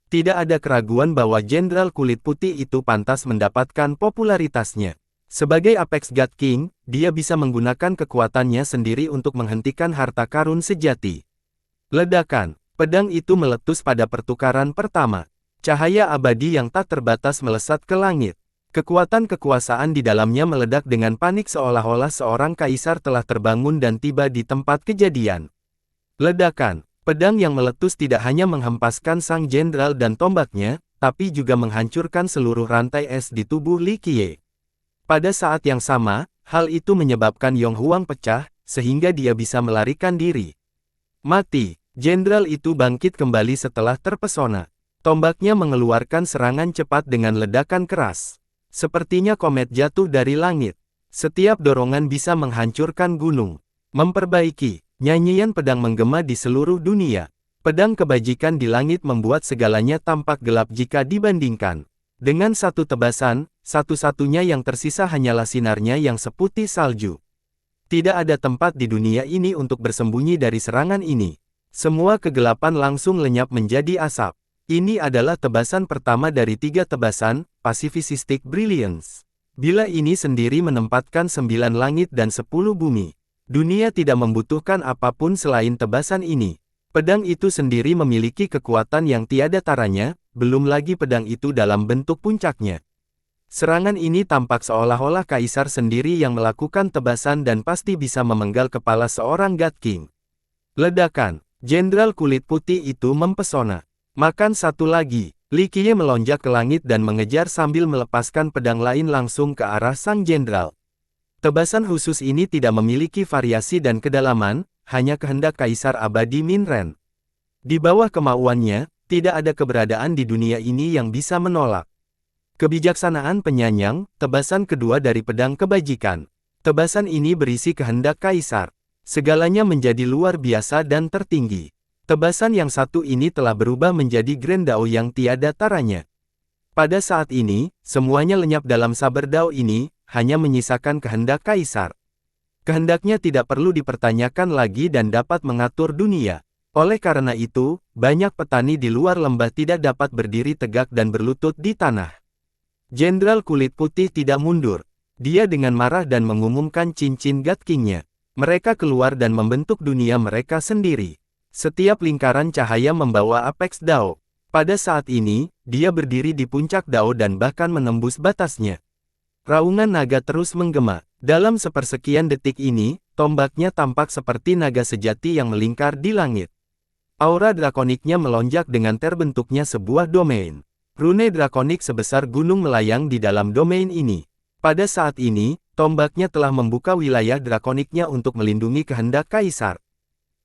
Tidak ada keraguan bahwa jenderal kulit putih itu pantas mendapatkan popularitasnya. Sebagai Apex God King, dia bisa menggunakan kekuatannya sendiri untuk menghentikan harta karun sejati. Ledakan, pedang itu meletus pada pertukaran pertama. Cahaya abadi yang tak terbatas melesat ke langit. Kekuatan kekuasaan di dalamnya meledak dengan panik seolah-olah seorang kaisar telah terbangun dan tiba di tempat kejadian. Ledakan. Pedang yang meletus tidak hanya menghempaskan sang jenderal dan tombaknya, tapi juga menghancurkan seluruh rantai es di tubuh Li Qiye. Pada saat yang sama, hal itu menyebabkan Yong Huang pecah, sehingga dia bisa melarikan diri. Mati, jenderal itu bangkit kembali setelah terpesona. Tombaknya mengeluarkan serangan cepat dengan ledakan keras. Sepertinya komet jatuh dari langit. Setiap dorongan bisa menghancurkan gunung. Memperbaiki. Nyanyian pedang menggema di seluruh dunia. Pedang kebajikan di langit membuat segalanya tampak gelap jika dibandingkan. Dengan satu tebasan, satu-satunya yang tersisa hanyalah sinarnya yang seputih salju. Tidak ada tempat di dunia ini untuk bersembunyi dari serangan ini. Semua kegelapan langsung lenyap menjadi asap. Ini adalah tebasan pertama dari 3 tebasan, Pacifistic Brilliance. Bila ini sendiri menempatkan 9 langit dan 10 bumi. Dunia tidak membutuhkan apapun selain tebasan ini. Pedang itu sendiri memiliki kekuatan yang tiada taranya, belum lagi pedang itu dalam bentuk puncaknya. Serangan ini tampak seolah-olah kaisar sendiri yang melakukan tebasan dan pasti bisa memenggal kepala seorang God King. Ledakan, Jenderal kulit putih itu mempesona. Makan satu lagi, Li Qiye melonjak ke langit dan mengejar sambil melepaskan pedang lain langsung ke arah sang jenderal. Tebasan khusus ini tidak memiliki variasi dan kedalaman, hanya kehendak Kaisar Abadi Min Ren. Di bawah kemauannya, tidak ada keberadaan di dunia ini yang bisa menolak. Kebijaksanaan penyanyang, tebasan kedua dari pedang kebajikan. Tebasan ini berisi kehendak Kaisar. Segalanya menjadi luar biasa dan tertinggi. Tebasan yang satu ini telah berubah menjadi Grand Dao yang tiada taranya. Pada saat ini, semuanya lenyap dalam saber Dao ini, hanya menyisakan kehendak Kaisar. Kehendaknya tidak perlu dipertanyakan lagi dan dapat mengatur dunia. Oleh karena itu, banyak petani di luar lembah tidak dapat berdiri tegak dan berlutut di tanah. Jenderal kulit putih tidak mundur. Dia dengan marah dan mengumumkan cincin God King-nya. Mereka keluar dan membentuk dunia mereka sendiri. Setiap lingkaran cahaya membawa Apex Dao. Pada saat ini, dia berdiri di puncak Dao dan bahkan menembus batasnya. Raungan naga terus menggema. Dalam sepersekian detik ini, tombaknya tampak seperti naga sejati yang melingkar di langit. Aura drakoniknya melonjak dengan terbentuknya sebuah domain. Rune drakonik sebesar gunung melayang di dalam domain ini. Pada saat ini, tombaknya telah membuka wilayah drakoniknya untuk melindungi kehendak Kaisar.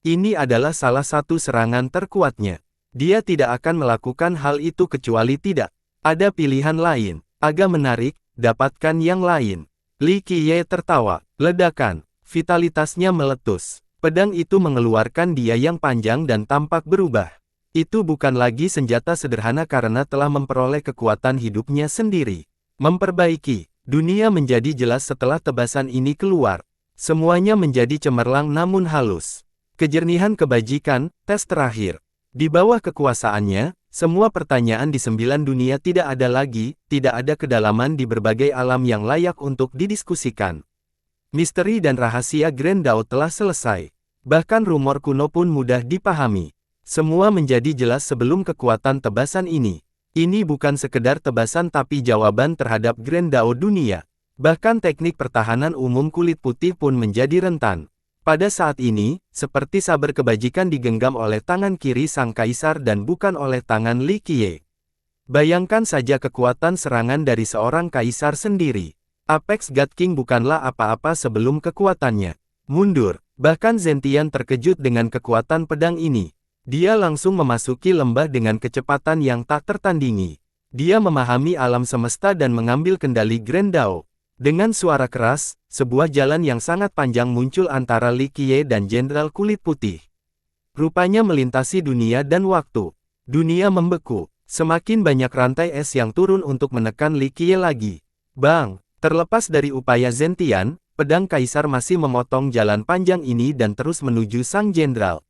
Ini adalah salah satu serangan terkuatnya. Dia tidak akan melakukan hal itu kecuali tidak ada pilihan lain. Agak menarik, dapatkan yang lain. Li Qiye tertawa. Ledakan. Vitalitasnya meletus. Pedang itu mengeluarkan dia yang panjang dan tampak berubah. Itu bukan lagi senjata sederhana karena telah memperoleh kekuatan hidupnya sendiri. Memperbaiki. Dunia menjadi jelas setelah tebasan ini keluar. Semuanya menjadi cemerlang namun halus. Kejernihan kebajikan, tes terakhir. Di bawah kekuasaannya, semua pertanyaan di 9 dunia tidak ada lagi, tidak ada kedalaman di berbagai alam yang layak untuk didiskusikan. Misteri dan rahasia Grand Dao telah selesai. Bahkan rumor kuno pun mudah dipahami. Semua menjadi jelas sebelum kekuatan tebasan ini. Ini bukan sekedar tebasan tapi jawaban terhadap Grand Dao dunia. Bahkan teknik pertahanan umum kulit putih pun menjadi rentan. Pada saat ini, seperti saber kebajikan digenggam oleh tangan kiri sang kaisar dan bukan oleh tangan Li Qiye. Bayangkan saja kekuatan serangan dari seorang kaisar sendiri. Apex God King bukanlah apa-apa sebelum kekuatannya mundur. Bahkan Zentian terkejut dengan kekuatan pedang ini. Dia langsung memasuki lembah dengan kecepatan yang tak tertandingi. Dia memahami alam semesta dan mengambil kendali Grand Dao. Dengan suara keras, sebuah jalan yang sangat panjang muncul antara Li Qiye dan Jenderal Kulit Putih. Rupanya melintasi dunia dan waktu. Dunia membeku. Semakin banyak rantai es yang turun untuk menekan Li Qiye lagi. Bang! Terlepas dari upaya Zentian, pedang kaisar masih memotong jalan panjang ini dan terus menuju sang jenderal.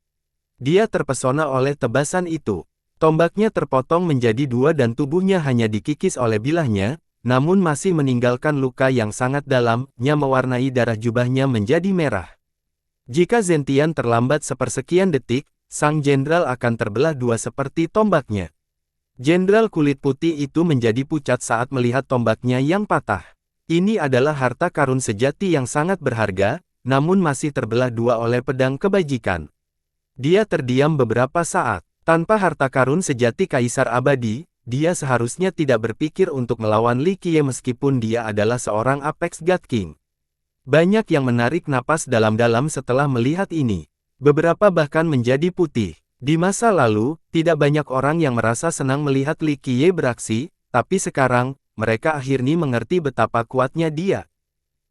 Dia terpesona oleh tebasan itu. Tombaknya terpotong menjadi 2 dan tubuhnya hanya dikikis oleh bilahnya, namun masih meninggalkan luka yang sangat dalamnya mewarnai darah jubahnya menjadi merah. Jika Zentian terlambat sepersekian detik, sang jenderal akan terbelah 2 seperti tombaknya. Jenderal kulit putih itu menjadi pucat saat melihat tombaknya yang patah. Ini adalah harta karun sejati yang sangat berharga, namun masih terbelah 2 oleh pedang kebajikan. Dia terdiam beberapa saat. Tanpa harta karun sejati Kaisar Abadi, dia seharusnya tidak berpikir untuk melawan Li Qiye meskipun dia adalah seorang Apex God King. Banyak yang menarik napas dalam-dalam setelah melihat ini. Beberapa bahkan menjadi putih. Di masa lalu, tidak banyak orang yang merasa senang melihat Li Qiye beraksi, tapi sekarang, mereka akhirnya mengerti betapa kuatnya dia.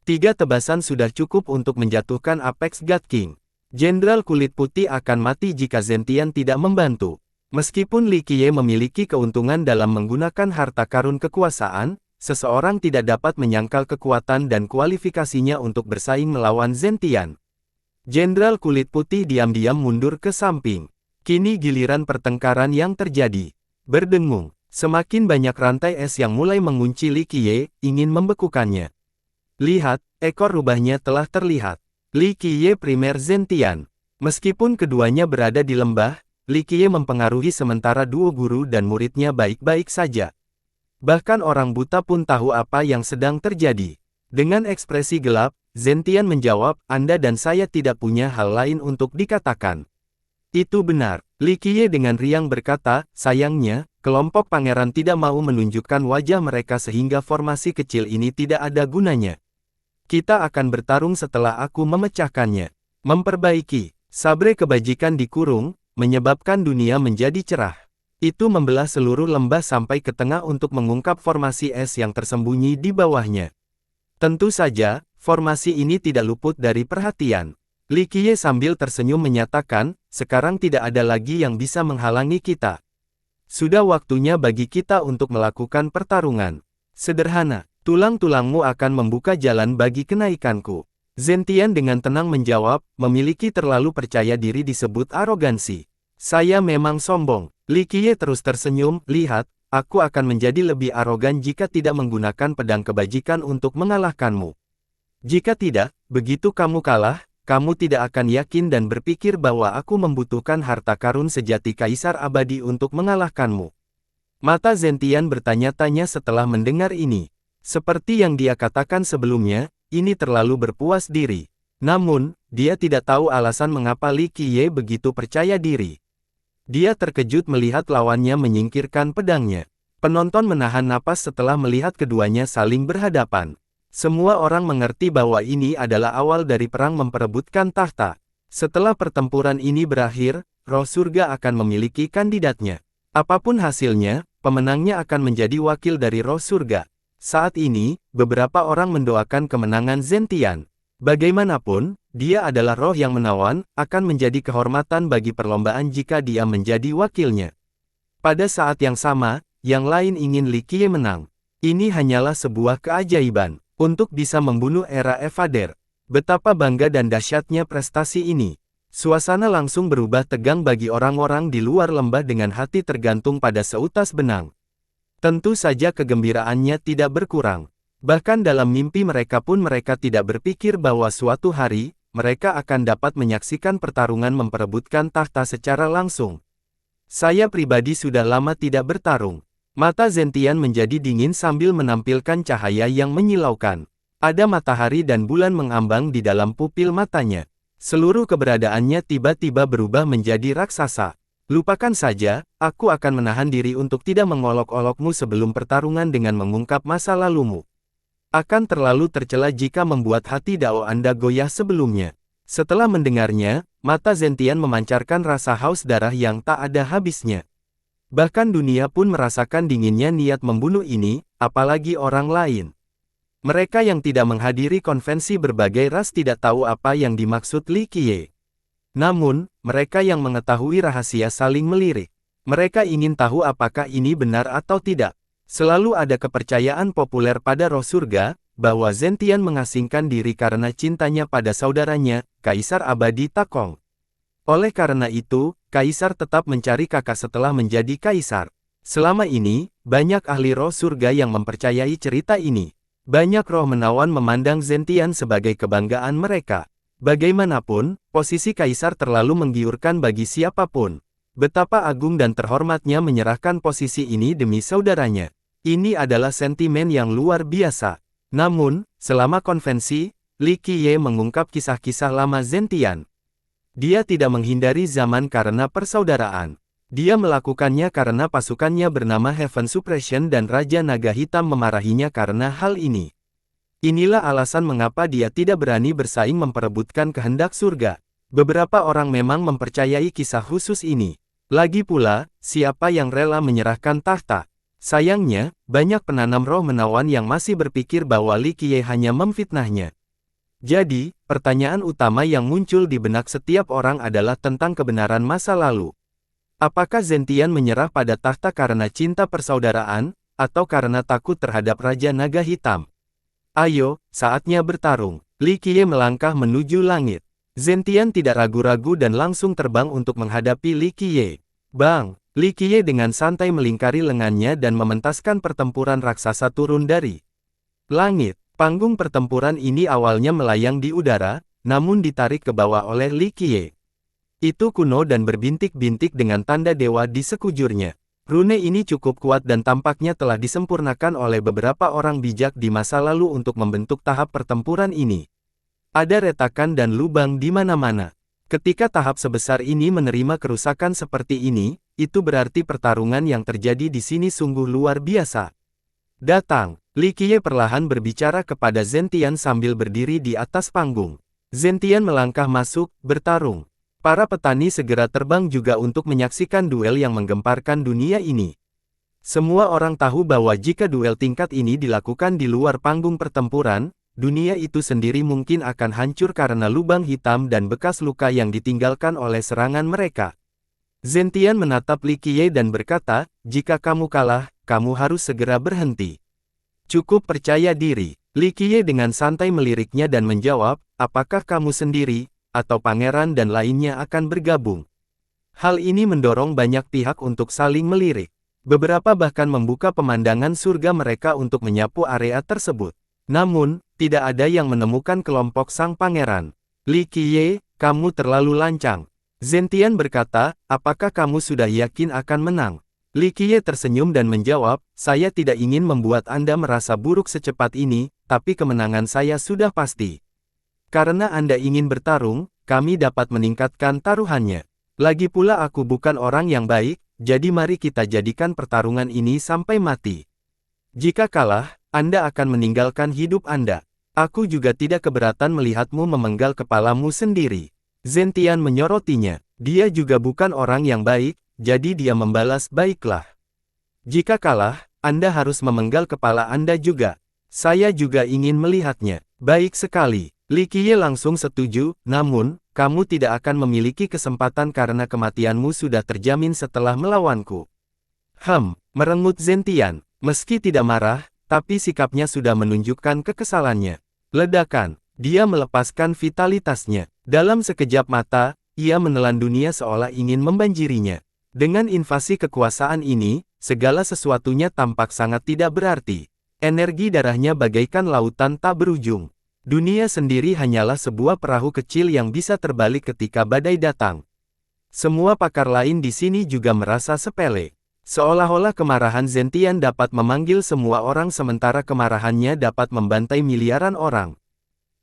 3 tebasan sudah cukup untuk menjatuhkan Apex God King. Jenderal kulit putih akan mati jika Zentian tidak membantu. Meskipun Li Qiye memiliki keuntungan dalam menggunakan harta karun kekuasaan, seseorang tidak dapat menyangkal kekuatan dan kualifikasinya untuk bersaing melawan Zentian. Jenderal kulit putih diam-diam mundur ke samping. Kini giliran pertengkaran yang terjadi. Berdengung, semakin banyak rantai es yang mulai mengunci Li Qiye, ingin membekukannya. Lihat, ekor rubahnya telah terlihat. Li Qiye primer Zentian. Meskipun keduanya berada di lembah, Li Qiye mempengaruhi sementara duo guru dan muridnya baik-baik saja. Bahkan orang buta pun tahu apa yang sedang terjadi. Dengan ekspresi gelap, Zentian menjawab, Anda dan saya tidak punya hal lain untuk dikatakan. Itu benar, Li Qiye dengan riang berkata, sayangnya, kelompok pangeran tidak mau menunjukkan wajah mereka sehingga formasi kecil ini tidak ada gunanya. Kita akan bertarung setelah aku memecahkannya. Memperbaiki, sabre kebajikan dikurung, menyebabkan dunia menjadi cerah. Itu membelah seluruh lembah sampai ke tengah untuk mengungkap formasi es yang tersembunyi di bawahnya. Tentu saja, formasi ini tidak luput dari perhatian. Li Qiye sambil tersenyum menyatakan, sekarang tidak ada lagi yang bisa menghalangi kita. Sudah waktunya bagi kita untuk melakukan pertarungan. Sederhana, tulang-tulangmu akan membuka jalan bagi kenaikanku. Zentian dengan tenang menjawab, memiliki terlalu percaya diri disebut arogansi. Saya memang sombong. Li Qiye terus tersenyum, lihat, aku akan menjadi lebih arogan jika tidak menggunakan pedang kebajikan untuk mengalahkanmu. Jika tidak, begitu kamu kalah, kamu tidak akan yakin dan berpikir bahwa aku membutuhkan harta karun sejati Kaisar Abadi untuk mengalahkanmu. Mata Zentian bertanya-tanya setelah mendengar ini. Seperti yang dia katakan sebelumnya, ini terlalu berpuas diri. Namun, dia tidak tahu alasan mengapa Li Qiye begitu percaya diri. Dia terkejut melihat lawannya menyingkirkan pedangnya. Penonton menahan napas setelah melihat keduanya saling berhadapan. Semua orang mengerti bahwa ini adalah awal dari perang memperebutkan tahta. Setelah pertempuran ini berakhir, roh surga akan memiliki kandidatnya. Apapun hasilnya, pemenangnya akan menjadi wakil dari roh surga. Saat ini, beberapa orang mendoakan kemenangan Zentian. Bagaimanapun, dia adalah roh yang menawan, akan menjadi kehormatan bagi perlombaan jika dia menjadi wakilnya. Pada saat yang sama, yang lain ingin Li Qiye menang. Ini hanyalah sebuah keajaiban. Untuk bisa membunuh era Evader. Betapa bangga dan dahsyatnya prestasi ini. Suasana langsung berubah tegang bagi orang-orang di luar lembah dengan hati tergantung pada seutas benang. Tentu saja kegembiraannya tidak berkurang. Bahkan dalam mimpi mereka pun mereka tidak berpikir bahwa suatu hari, mereka akan dapat menyaksikan pertarungan memperebutkan tahta secara langsung. Saya pribadi sudah lama tidak bertarung. Mata Zentian menjadi dingin sambil menampilkan cahaya yang menyilaukan. Ada matahari dan bulan mengambang di dalam pupil matanya. Seluruh keberadaannya tiba-tiba berubah menjadi raksasa. Lupakan saja, aku akan menahan diri untuk tidak mengolok-olokmu sebelum pertarungan dengan mengungkap masa lalumu. Akan terlalu tercela jika membuat hati Dao Anda goyah sebelumnya. Setelah mendengarnya, mata Zentian memancarkan rasa haus darah yang tak ada habisnya. Bahkan dunia pun merasakan dinginnya niat membunuh ini, apalagi orang lain. Mereka yang tidak menghadiri konvensi berbagai ras tidak tahu apa yang dimaksud Li Qiye. Namun, mereka yang mengetahui rahasia saling melirik. Mereka ingin tahu apakah ini benar atau tidak. Selalu ada kepercayaan populer pada roh surga, bahwa Zentian mengasingkan diri karena cintanya pada saudaranya, Kaisar Abadi Takong. Oleh karena itu, Kaisar tetap mencari kakak setelah menjadi kaisar. Selama ini, banyak ahli roh surga yang mempercayai cerita ini. Banyak roh menawan memandang Zentian sebagai kebanggaan mereka. Bagaimanapun, posisi kaisar terlalu menggiurkan bagi siapapun. Betapa agung dan terhormatnya menyerahkan posisi ini demi saudaranya. Ini adalah sentimen yang luar biasa. Namun, selama konvensi, Li Qiye mengungkap kisah-kisah lama Zentian. Dia tidak menghindari zaman karena persaudaraan. Dia melakukannya karena pasukannya bernama Heaven Suppression dan Raja Naga Hitam memarahinya karena hal ini. Inilah alasan mengapa dia tidak berani bersaing memperebutkan kehendak surga. Beberapa orang memang mempercayai kisah khusus ini. Lagi pula, siapa yang rela menyerahkan tahta? Sayangnya, banyak penanam roh menawan yang masih berpikir bahwa Li Qiye hanya memfitnahnya. Jadi, pertanyaan utama yang muncul di benak setiap orang adalah tentang kebenaran masa lalu. Apakah Zentian menyerah pada tahta karena cinta persaudaraan, atau karena takut terhadap Raja Naga Hitam? Ayo, saatnya bertarung. Li Qiye melangkah menuju langit. Zentian tidak ragu-ragu dan langsung terbang untuk menghadapi Li Qiye. Bang! Li Qiye dengan santai melingkari lengannya dan mementaskan pertempuran raksasa turun dari langit. Panggung pertempuran ini awalnya melayang di udara, namun ditarik ke bawah oleh Li Qiye. Itu kuno dan berbintik-bintik dengan tanda dewa di sekujurnya. Rune ini cukup kuat dan tampaknya telah disempurnakan oleh beberapa orang bijak di masa lalu untuk membentuk tahap pertempuran ini. Ada retakan dan lubang di mana-mana. Ketika tahap sebesar ini menerima kerusakan seperti ini, itu berarti pertarungan yang terjadi di sini sungguh luar biasa. Datang, Li Qiye perlahan berbicara kepada Zentian sambil berdiri di atas panggung. Zentian melangkah masuk, bertarung. Para petani segera terbang juga untuk menyaksikan duel yang menggemparkan dunia ini. Semua orang tahu bahwa jika duel tingkat ini dilakukan di luar panggung pertempuran, dunia itu sendiri mungkin akan hancur karena lubang hitam dan bekas luka yang ditinggalkan oleh serangan mereka. Zentian menatap Li Qiye dan berkata, jika kamu kalah, kamu harus segera berhenti. Cukup percaya diri. Li Qiye dengan santai meliriknya dan menjawab, apakah kamu sendiri, atau pangeran dan lainnya akan bergabung? Hal ini mendorong banyak pihak untuk saling melirik. Beberapa bahkan membuka pemandangan surga mereka untuk menyapu area tersebut. Namun, tidak ada yang menemukan kelompok sang pangeran. Li Qiye, kamu terlalu lancang. Zentian berkata, apakah kamu sudah yakin akan menang? Li Qiye tersenyum dan menjawab, saya tidak ingin membuat Anda merasa buruk secepat ini, tapi kemenangan saya sudah pasti. Karena Anda ingin bertarung, kami dapat meningkatkan taruhannya. Lagi pula aku bukan orang yang baik, jadi mari kita jadikan pertarungan ini sampai mati. Jika kalah, Anda akan meninggalkan hidup Anda. Aku juga tidak keberatan melihatmu memenggal kepalamu sendiri. Zentian menyorotinya. Dia juga bukan orang yang baik, jadi dia membalas baiklah. Jika kalah, Anda harus memenggal kepala Anda juga. Saya juga ingin melihatnya. Baik sekali. Li Qiye langsung setuju, namun, kamu tidak akan memiliki kesempatan karena kematianmu sudah terjamin setelah melawanku. Merengut Zentian. Meski tidak marah, tapi sikapnya sudah menunjukkan kekesalannya. Ledakan. Dia melepaskan vitalitasnya. Dalam sekejap mata, ia menelan dunia seolah ingin membanjirinya. Dengan invasi kekuasaan ini, segala sesuatunya tampak sangat tidak berarti. Energi darahnya bagaikan lautan tak berujung. Dunia sendiri hanyalah sebuah perahu kecil yang bisa terbalik ketika badai datang. Semua pakar lain di sini juga merasa sepele. Seolah-olah kemarahan Zentian dapat memanggil semua orang sementara kemarahannya dapat membantai miliaran orang.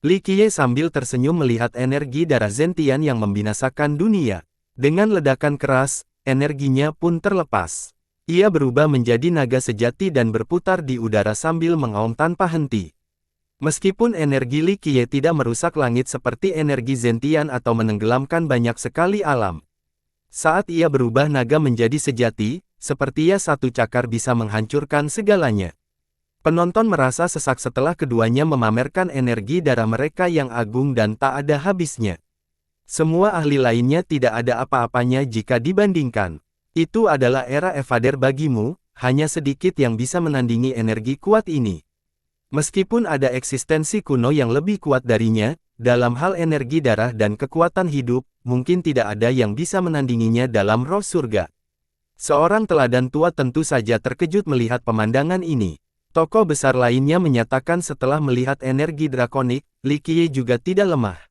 Li Qiye sambil tersenyum melihat energi darah Zentian yang membinasakan dunia. Dengan ledakan keras, energinya pun terlepas. Ia berubah menjadi naga sejati dan berputar di udara sambil mengaum tanpa henti. Meskipun energi Li Qiye tidak merusak langit seperti energi Zentian atau menenggelamkan banyak sekali alam. Saat ia berubah naga menjadi sejati, sepertinya satu cakar bisa menghancurkan segalanya. Penonton merasa sesak setelah keduanya memamerkan energi darah mereka yang agung dan tak ada habisnya. Semua ahli lainnya tidak ada apa-apanya jika dibandingkan. Itu adalah era Evader bagimu, hanya sedikit yang bisa menandingi energi kuat ini. Meskipun ada eksistensi kuno yang lebih kuat darinya, dalam hal energi darah dan kekuatan hidup, mungkin tidak ada yang bisa menandinginya dalam roh surga. Seorang teladan tua tentu saja terkejut melihat pemandangan ini. Tokoh besar lainnya menyatakan setelah melihat energi drakonik, Li Qiye juga tidak lemah.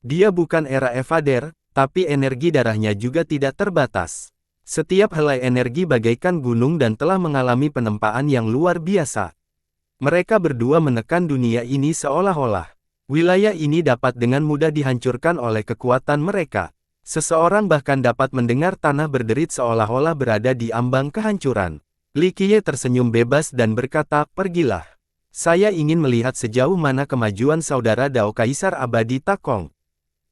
Dia bukan era Evader, tapi energi darahnya juga tidak terbatas. Setiap helai energi bagaikan gunung dan telah mengalami penempaan yang luar biasa. Mereka berdua menekan dunia ini seolah-olah wilayah ini dapat dengan mudah dihancurkan oleh kekuatan mereka. Seseorang bahkan dapat mendengar tanah berderit seolah-olah berada di ambang kehancuran. Li Qiye tersenyum bebas dan berkata, pergilah. Saya ingin melihat sejauh mana kemajuan saudara Dao Kaisar Abadi Takong.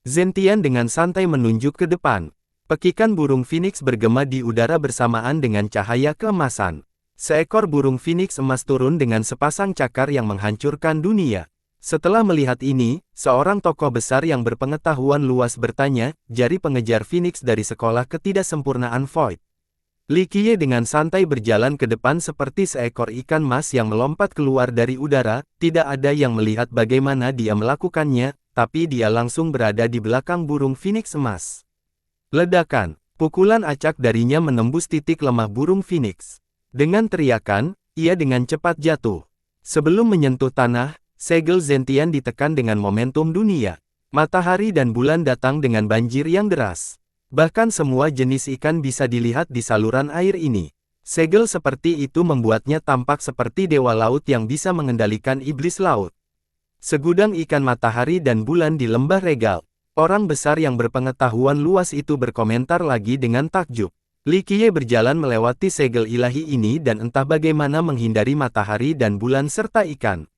Zentian dengan santai menunjuk ke depan. Pekikan burung Phoenix bergema di udara bersamaan dengan cahaya keemasan. Seekor burung Phoenix emas turun dengan sepasang cakar yang menghancurkan dunia. Setelah melihat ini, seorang tokoh besar yang berpengetahuan luas bertanya, jari pengejar Phoenix dari sekolah ketidaksempurnaan Void. Li Qiye dengan santai berjalan ke depan seperti seekor ikan mas yang melompat keluar dari udara, tidak ada yang melihat bagaimana dia melakukannya, tapi dia langsung berada di belakang burung Phoenix emas. Ledakan, pukulan acak darinya menembus titik lemah burung Phoenix. Dengan teriakan, ia dengan cepat jatuh. Sebelum menyentuh tanah, segel Zentian ditekan dengan momentum dunia. Matahari dan bulan datang dengan banjir yang deras. Bahkan semua jenis ikan bisa dilihat di saluran air ini. Segel seperti itu membuatnya tampak seperti dewa laut yang bisa mengendalikan iblis laut. Segudang ikan matahari dan bulan di lembah regal. Orang besar yang berpengetahuan luas itu berkomentar lagi dengan takjub. Li Qiye berjalan melewati segel ilahi ini dan entah bagaimana menghindari matahari dan bulan serta ikan.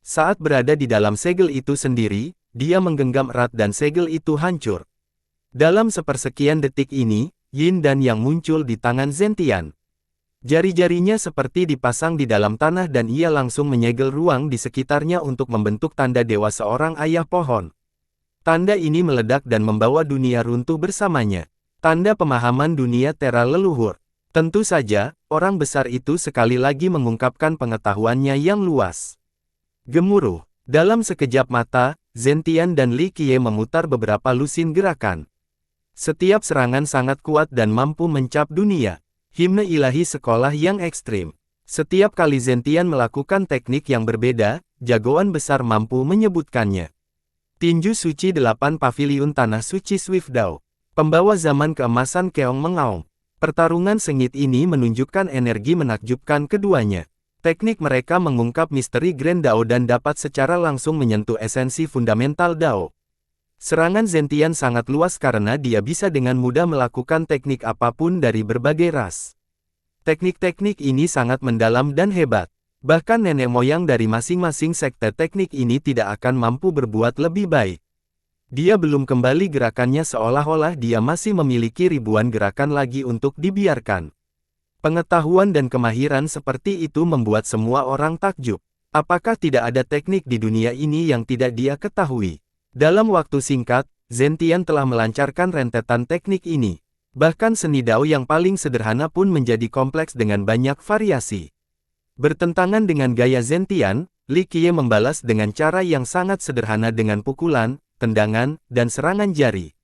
Saat berada di dalam segel itu sendiri, dia menggenggam erat dan segel itu hancur. Dalam sepersekian detik ini, Yin dan Yang muncul di tangan Zentian. Jari-jarinya seperti dipasang di dalam tanah dan ia langsung menyegel ruang di sekitarnya untuk membentuk tanda dewa seorang ayah pohon. Tanda ini meledak dan membawa dunia runtuh bersamanya. Tanda pemahaman dunia Tera leluhur. Tentu saja, orang besar itu sekali lagi mengungkapkan pengetahuannya yang luas. Gemuruh. Dalam sekejap mata, Zentian dan Li Qiye memutar beberapa lusin gerakan. Setiap serangan sangat kuat dan mampu mencap dunia. Himne ilahi sekolah yang ekstrim. Setiap kali Zentian melakukan teknik yang berbeda, jagoan besar mampu menyebutkannya. Tinju suci 8 paviliun tanah suci Swiftdao. Pembawa zaman keemasan Keong Mengaung. Pertarungan sengit ini menunjukkan energi menakjubkan keduanya. Teknik mereka mengungkap misteri Grand Dao dan dapat secara langsung menyentuh esensi fundamental Dao. Serangan Zentian sangat luas karena dia bisa dengan mudah melakukan teknik apapun dari berbagai ras. Teknik-teknik ini sangat mendalam dan hebat. Bahkan nenek moyang dari masing-masing sekte teknik ini tidak akan mampu berbuat lebih baik. Dia belum kembali gerakannya seolah-olah dia masih memiliki ribuan gerakan lagi untuk dibiarkan. Pengetahuan dan kemahiran seperti itu membuat semua orang takjub. Apakah tidak ada teknik di dunia ini yang tidak dia ketahui? Dalam waktu singkat, Zentian telah melancarkan rentetan teknik ini. Bahkan seni Dao yang paling sederhana pun menjadi kompleks dengan banyak variasi. Bertentangan dengan gaya Zentian, Li Qiye membalas dengan cara yang sangat sederhana dengan pukulan, tendangan, dan serangan jari.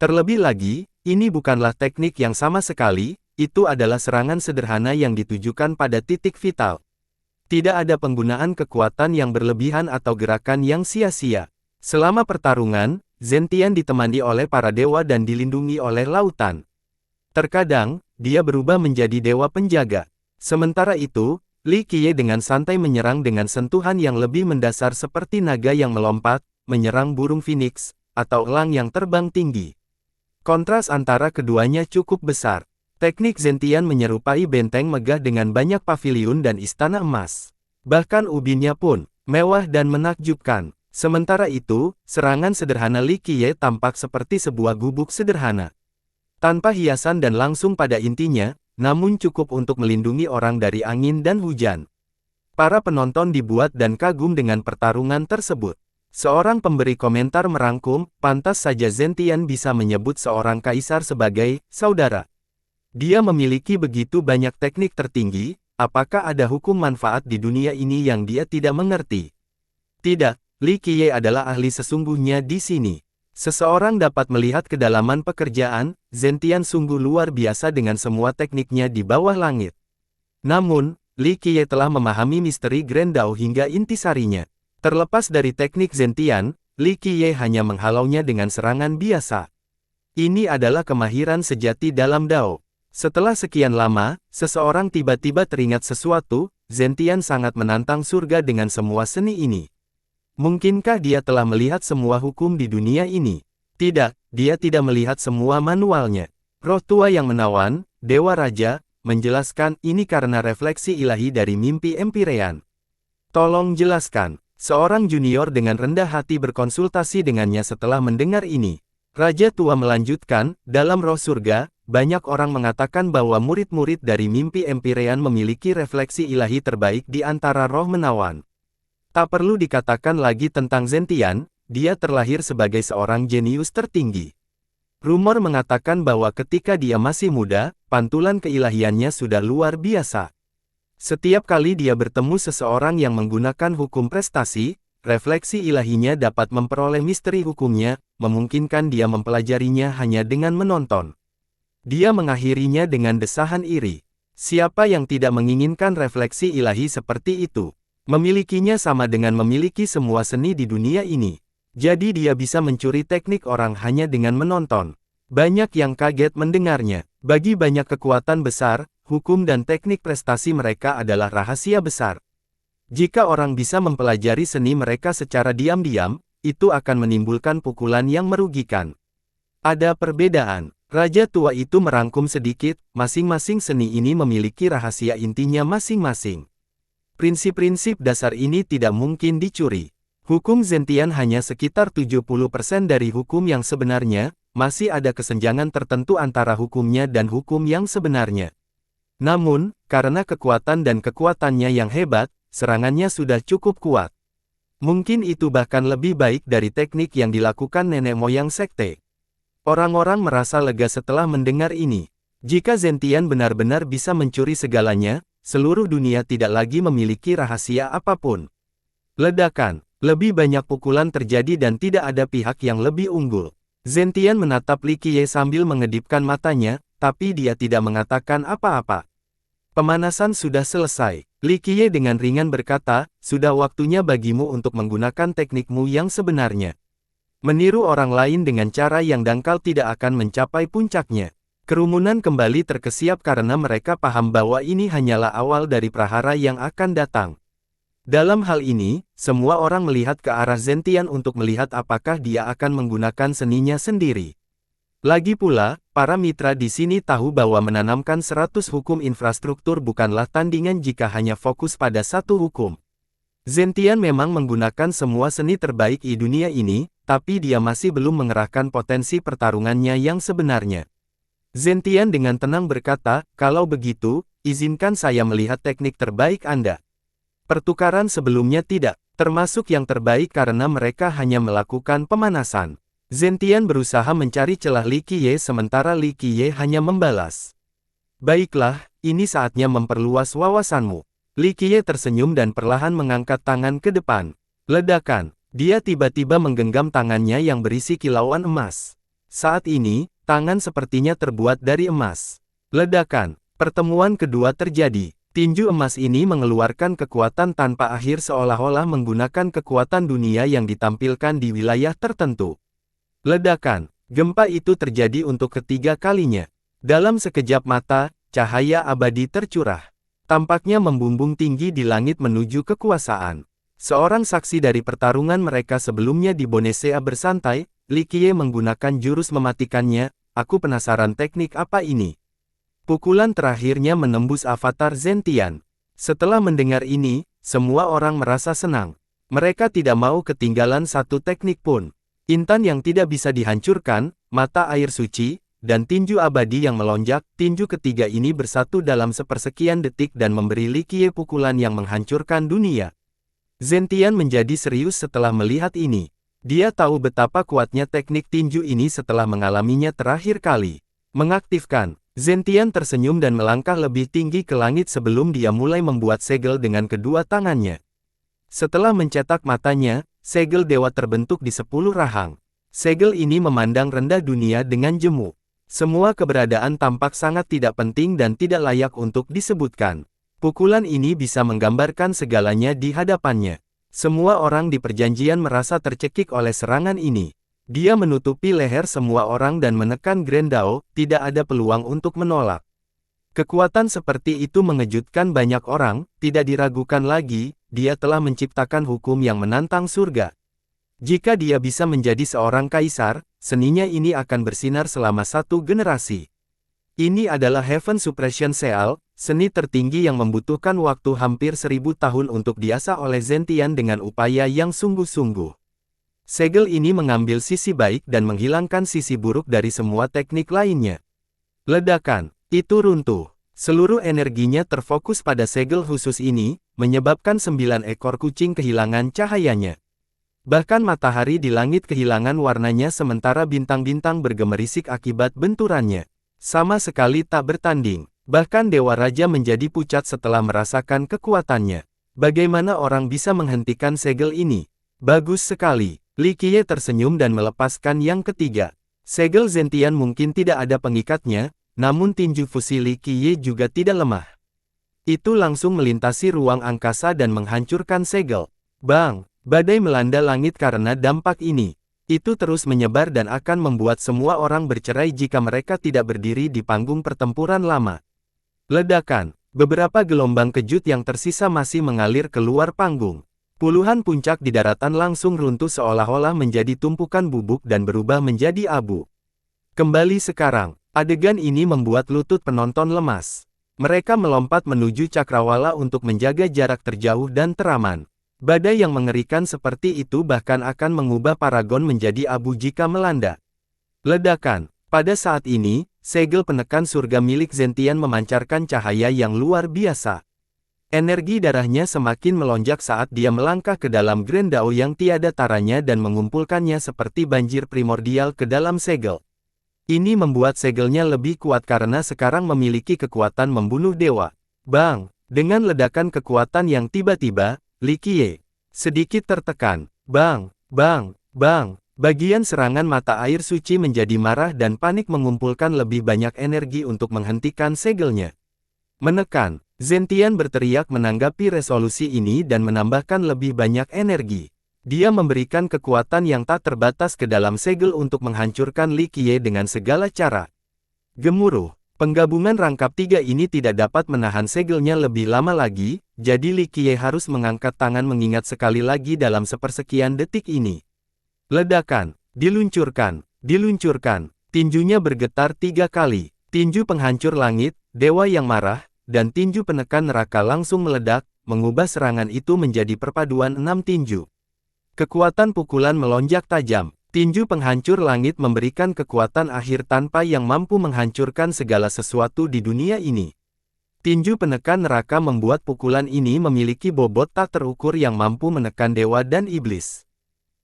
Terlebih lagi, ini bukanlah teknik yang sama sekali, itu adalah serangan sederhana yang ditujukan pada titik vital. Tidak ada penggunaan kekuatan yang berlebihan atau gerakan yang sia-sia. Selama pertarungan, Zentian ditemani oleh para dewa dan dilindungi oleh lautan. Terkadang, dia berubah menjadi dewa penjaga. Sementara itu, Li Qiye dengan santai menyerang dengan sentuhan yang lebih mendasar seperti naga yang melompat, menyerang burung Phoenix, atau elang yang terbang tinggi. Kontras antara keduanya cukup besar. Teknik Zentian menyerupai benteng megah dengan banyak paviliun dan istana emas. Bahkan ubinnya pun mewah dan menakjubkan. Sementara itu, serangan sederhana Li Qiye tampak seperti sebuah gubuk sederhana. Tanpa hiasan dan langsung pada intinya, namun cukup untuk melindungi orang dari angin dan hujan. Para penonton dibuat dan kagum dengan pertarungan tersebut. Seorang pemberi komentar merangkum, pantas saja Zentian bisa menyebut seorang kaisar sebagai saudara. Dia memiliki begitu banyak teknik tertinggi, apakah ada hukum manfaat di dunia ini yang dia tidak mengerti? Tidak. Li Qiye adalah ahli sesungguhnya di sini. Seseorang dapat melihat kedalaman pekerjaan, Zentian sungguh luar biasa dengan semua tekniknya di bawah langit. Namun, Li Qiye telah memahami misteri Grand Dao hingga intisarinya. Terlepas dari teknik Zentian, Li Qiye hanya menghalaunya dengan serangan biasa. Ini adalah kemahiran sejati dalam Dao. Setelah sekian lama, seseorang tiba-tiba teringat sesuatu, Zentian sangat menantang surga dengan semua seni ini. Mungkinkah dia telah melihat semua hukum di dunia ini? Tidak, dia tidak melihat semua manualnya. Roh tua yang menawan, Dewa Raja, menjelaskan ini karena refleksi ilahi dari mimpi Empyrean. Tolong jelaskan. Seorang junior dengan rendah hati berkonsultasi dengannya setelah mendengar ini. Raja tua melanjutkan, dalam roh surga, banyak orang mengatakan bahwa murid-murid dari mimpi Empyrean memiliki refleksi ilahi terbaik di antara roh menawan. Tak perlu dikatakan lagi tentang Zentian, dia terlahir sebagai seorang jenius tertinggi. Rumor mengatakan bahwa ketika dia masih muda, pantulan keilahiannya sudah luar biasa. Setiap kali dia bertemu seseorang yang menggunakan hukum prestasi, refleksi ilahinya dapat memperoleh misteri hukumnya, memungkinkan dia mempelajarinya hanya dengan menonton. Dia mengakhirinya dengan desahan iri. Siapa yang tidak menginginkan refleksi ilahi seperti itu? Memilikinya sama dengan memiliki semua seni di dunia ini. Jadi dia bisa mencuri teknik orang hanya dengan menonton. Banyak yang kaget mendengarnya. Bagi banyak kekuatan besar, hukum dan teknik prestasi mereka adalah rahasia besar. Jika orang bisa mempelajari seni mereka secara diam-diam, itu akan menimbulkan pukulan yang merugikan. Ada perbedaan. Raja tua itu merangkum sedikit, masing-masing seni ini memiliki rahasia intinya masing-masing. Prinsip-prinsip dasar ini tidak mungkin dicuri. Hukum Zentian hanya sekitar 70% dari hukum yang sebenarnya, masih ada kesenjangan tertentu antara hukumnya dan hukum yang sebenarnya. Namun, karena kekuatan dan kekuatannya yang hebat, serangannya sudah cukup kuat. Mungkin itu bahkan lebih baik dari teknik yang dilakukan nenek moyang sekte. Orang-orang merasa lega setelah mendengar ini. Jika Zentian benar-benar bisa mencuri segalanya, seluruh dunia tidak lagi memiliki rahasia apapun. Ledakan, lebih banyak pukulan terjadi dan tidak ada pihak yang lebih unggul. Zentian menatap Li Qiye sambil mengedipkan matanya, tapi dia tidak mengatakan apa-apa. Pemanasan sudah selesai. Li Qiye dengan ringan berkata, sudah waktunya bagimu untuk menggunakan teknikmu yang sebenarnya. Meniru orang lain dengan cara yang dangkal tidak akan mencapai puncaknya. Kerumunan kembali terkesiap karena mereka paham bahwa ini hanyalah awal dari prahara yang akan datang. Dalam hal ini, semua orang melihat ke arah Zentian untuk melihat apakah dia akan menggunakan seninya sendiri. Lagi pula, para mitra di sini tahu bahwa menanamkan 100 hukum infrastruktur bukanlah tandingan jika hanya fokus pada satu hukum. Zentian memang menggunakan semua seni terbaik di dunia ini, tapi dia masih belum mengerahkan potensi pertarungannya yang sebenarnya. Zentian dengan tenang berkata, kalau begitu, izinkan saya melihat teknik terbaik Anda. Pertukaran sebelumnya tidak, termasuk yang terbaik karena mereka hanya melakukan pemanasan. Zentian berusaha mencari celah Li Qiye sementara Li Qiye hanya membalas. Baiklah, ini saatnya memperluas wawasanmu. Li Qiye tersenyum dan perlahan mengangkat tangan ke depan. Ledakan, dia tiba-tiba menggenggam tangannya yang berisi kilauan emas. Saat ini, tangan sepertinya terbuat dari emas. Ledakan, pertemuan kedua terjadi. Tinju emas ini mengeluarkan kekuatan tanpa akhir seolah-olah menggunakan kekuatan dunia yang ditampilkan di wilayah tertentu. Ledakan, gempa itu terjadi untuk ketiga kalinya. Dalam sekejap mata, cahaya abadi tercurah. Tampaknya membumbung tinggi di langit menuju kekuasaan. Seorang saksi dari pertarungan mereka sebelumnya di Bonesea bersantai, Li Qiye menggunakan jurus mematikannya, aku penasaran teknik apa ini. Pukulan terakhirnya menembus avatar Zentian. Setelah mendengar ini, semua orang merasa senang. Mereka tidak mau ketinggalan satu teknik pun. Intan yang tidak bisa dihancurkan, mata air suci, dan tinju abadi yang melonjak, tinju ketiga ini bersatu dalam sepersekian detik dan memberi Li Qiye pukulan yang menghancurkan dunia. Zentian menjadi serius setelah melihat ini. Dia tahu betapa kuatnya teknik tinju ini setelah mengalaminya terakhir kali. Mengaktifkan, Zentian tersenyum dan melangkah lebih tinggi ke langit sebelum dia mulai membuat segel dengan kedua tangannya. Setelah mencetak matanya, segel dewa terbentuk di 10 rahang. Segel ini memandang rendah dunia dengan jemu. Semua keberadaan tampak sangat tidak penting dan tidak layak untuk disebutkan. Pukulan ini bisa menggambarkan segalanya di hadapannya. Semua orang di perjanjian merasa tercekik oleh serangan ini. Dia menutupi leher semua orang dan menekan Grendao, tidak ada peluang untuk menolak. Kekuatan seperti itu mengejutkan banyak orang, tidak diragukan lagi, dia telah menciptakan hukum yang menantang surga. Jika dia bisa menjadi seorang kaisar, seninya ini akan bersinar selama satu generasi. Ini adalah Heaven Suppression Seal, seni tertinggi yang membutuhkan waktu hampir 1000 tahun untuk diasah oleh Zentian dengan upaya yang sungguh-sungguh. Segel ini mengambil sisi baik dan menghilangkan sisi buruk dari semua teknik lainnya. Ledakan, itu runtuh. Seluruh energinya terfokus pada segel khusus ini, menyebabkan 9 ekor kucing kehilangan cahayanya. Bahkan matahari di langit kehilangan warnanya sementara bintang-bintang bergemerisik akibat benturannya. Sama sekali tak bertanding. Bahkan Dewa Raja menjadi pucat setelah merasakan kekuatannya. Bagaimana orang bisa menghentikan segel ini? Bagus sekali. Li Qiye tersenyum dan melepaskan yang ketiga. Segel Zentian mungkin tidak ada pengikatnya, namun tinju fusi Li Qiye juga tidak lemah. Itu langsung melintasi ruang angkasa dan menghancurkan segel. Bang! Badai melanda langit karena dampak ini. Itu terus menyebar dan akan membuat semua orang bercerai jika mereka tidak berdiri di panggung pertempuran lama. Ledakan. Beberapa gelombang kejut yang tersisa masih mengalir keluar panggung. Puluhan puncak di daratan langsung runtuh seolah-olah menjadi tumpukan bubuk dan berubah menjadi abu. Kembali sekarang, adegan ini membuat lutut penonton lemas. Mereka melompat menuju cakrawala untuk menjaga jarak terjauh dan teraman. Badai yang mengerikan seperti itu bahkan akan mengubah Paragon menjadi abu jika melanda. Ledakan. Pada saat ini, segel penekan surga milik Zentian memancarkan cahaya yang luar biasa. Energi darahnya semakin melonjak saat dia melangkah ke dalam Grand Dao yang tiada taranya dan mengumpulkannya seperti banjir primordial ke dalam segel. Ini membuat segelnya lebih kuat karena sekarang memiliki kekuatan membunuh dewa. Bang! Dengan ledakan kekuatan yang tiba-tiba, Li Qiye sedikit tertekan. Bang! Bang! Bang! Bagian serangan mata air suci menjadi marah dan panik mengumpulkan lebih banyak energi untuk menghentikan segelnya. Menekan, Zentian berteriak menanggapi resolusi ini dan menambahkan lebih banyak energi. Dia memberikan kekuatan yang tak terbatas ke dalam segel untuk menghancurkan Li Qiye dengan segala cara. Gemuruh, penggabungan rangkap tiga ini tidak dapat menahan segelnya lebih lama lagi, jadi Li Qiye harus mengangkat tangan mengingat sekali lagi dalam sepersekian detik ini. Ledakan, diluncurkan, tinjunya bergetar 3 kali. Tinju penghancur langit, dewa yang marah, dan tinju penekan neraka langsung meledak, mengubah serangan itu menjadi perpaduan 6 tinju. Kekuatan pukulan melonjak tajam. Tinju penghancur langit memberikan kekuatan akhir tanpa yang mampu menghancurkan segala sesuatu di dunia ini. Tinju penekan neraka membuat pukulan ini memiliki bobot tak terukur yang mampu menekan dewa dan iblis.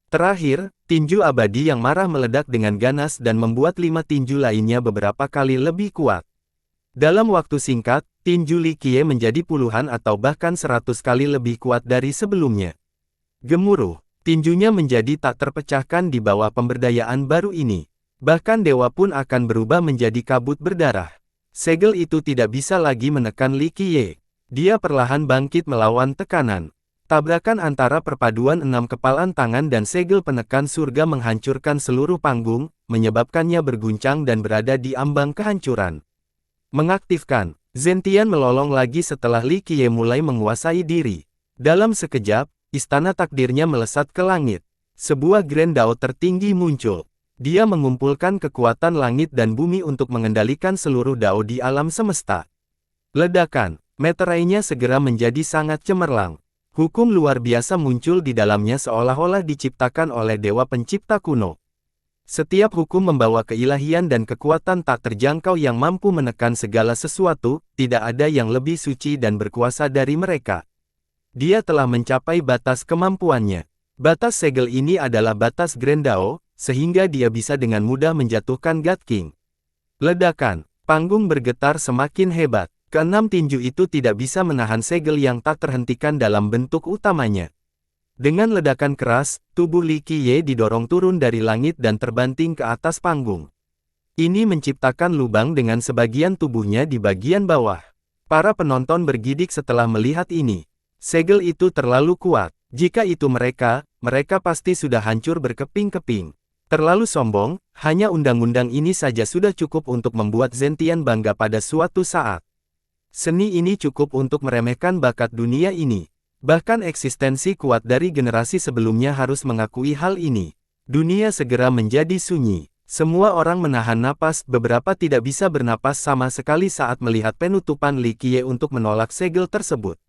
Terakhir, tinju abadi yang marah meledak dengan ganas dan membuat 5 tinju lainnya beberapa kali lebih kuat. Dalam waktu singkat, tinju Li Qiye menjadi puluhan atau bahkan 100 kali lebih kuat dari sebelumnya. Gemuruh, tinjunya menjadi tak terpecahkan di bawah pemberdayaan baru ini. Bahkan dewa pun akan berubah menjadi kabut berdarah. Segel itu tidak bisa lagi menekan Li Qiye. Dia perlahan bangkit melawan tekanan. Tabrakan antara perpaduan 6 kepalan tangan dan segel penekan surga menghancurkan seluruh panggung, menyebabkannya berguncang dan berada di ambang kehancuran. Mengaktifkan, Zentian melolong lagi setelah Li Qiye mulai menguasai diri. Dalam sekejap, istana takdirnya melesat ke langit. Sebuah Grand Dao tertinggi muncul. Dia mengumpulkan kekuatan langit dan bumi untuk mengendalikan seluruh Dao di alam semesta. Ledakan, meterainya segera menjadi sangat cemerlang. Hukum luar biasa muncul di dalamnya seolah-olah diciptakan oleh dewa pencipta kuno. Setiap hukum membawa keilahian dan kekuatan tak terjangkau yang mampu menekan segala sesuatu, tidak ada yang lebih suci dan berkuasa dari mereka. Dia telah mencapai batas kemampuannya. Batas segel ini adalah batas Grand Dao, sehingga dia bisa dengan mudah menjatuhkan God King. Ledakan, panggung bergetar semakin hebat. Keenam tinju itu tidak bisa menahan segel yang tak terhentikan dalam bentuk utamanya. Dengan ledakan keras, tubuh Li Qiye didorong turun dari langit dan terbanting ke atas panggung. Ini menciptakan lubang dengan sebagian tubuhnya di bagian bawah. Para penonton bergidik setelah melihat ini. Segel itu terlalu kuat. Jika itu mereka pasti sudah hancur berkeping-keping. Terlalu sombong, hanya undang-undang ini saja sudah cukup untuk membuat Zentian bangga pada suatu saat. Seni ini cukup untuk meremehkan bakat dunia ini. Bahkan eksistensi kuat dari generasi sebelumnya harus mengakui hal ini. Dunia segera menjadi sunyi. Semua orang menahan napas, beberapa tidak bisa bernapas sama sekali saat melihat penutupan Li Qiye untuk menolak segel tersebut.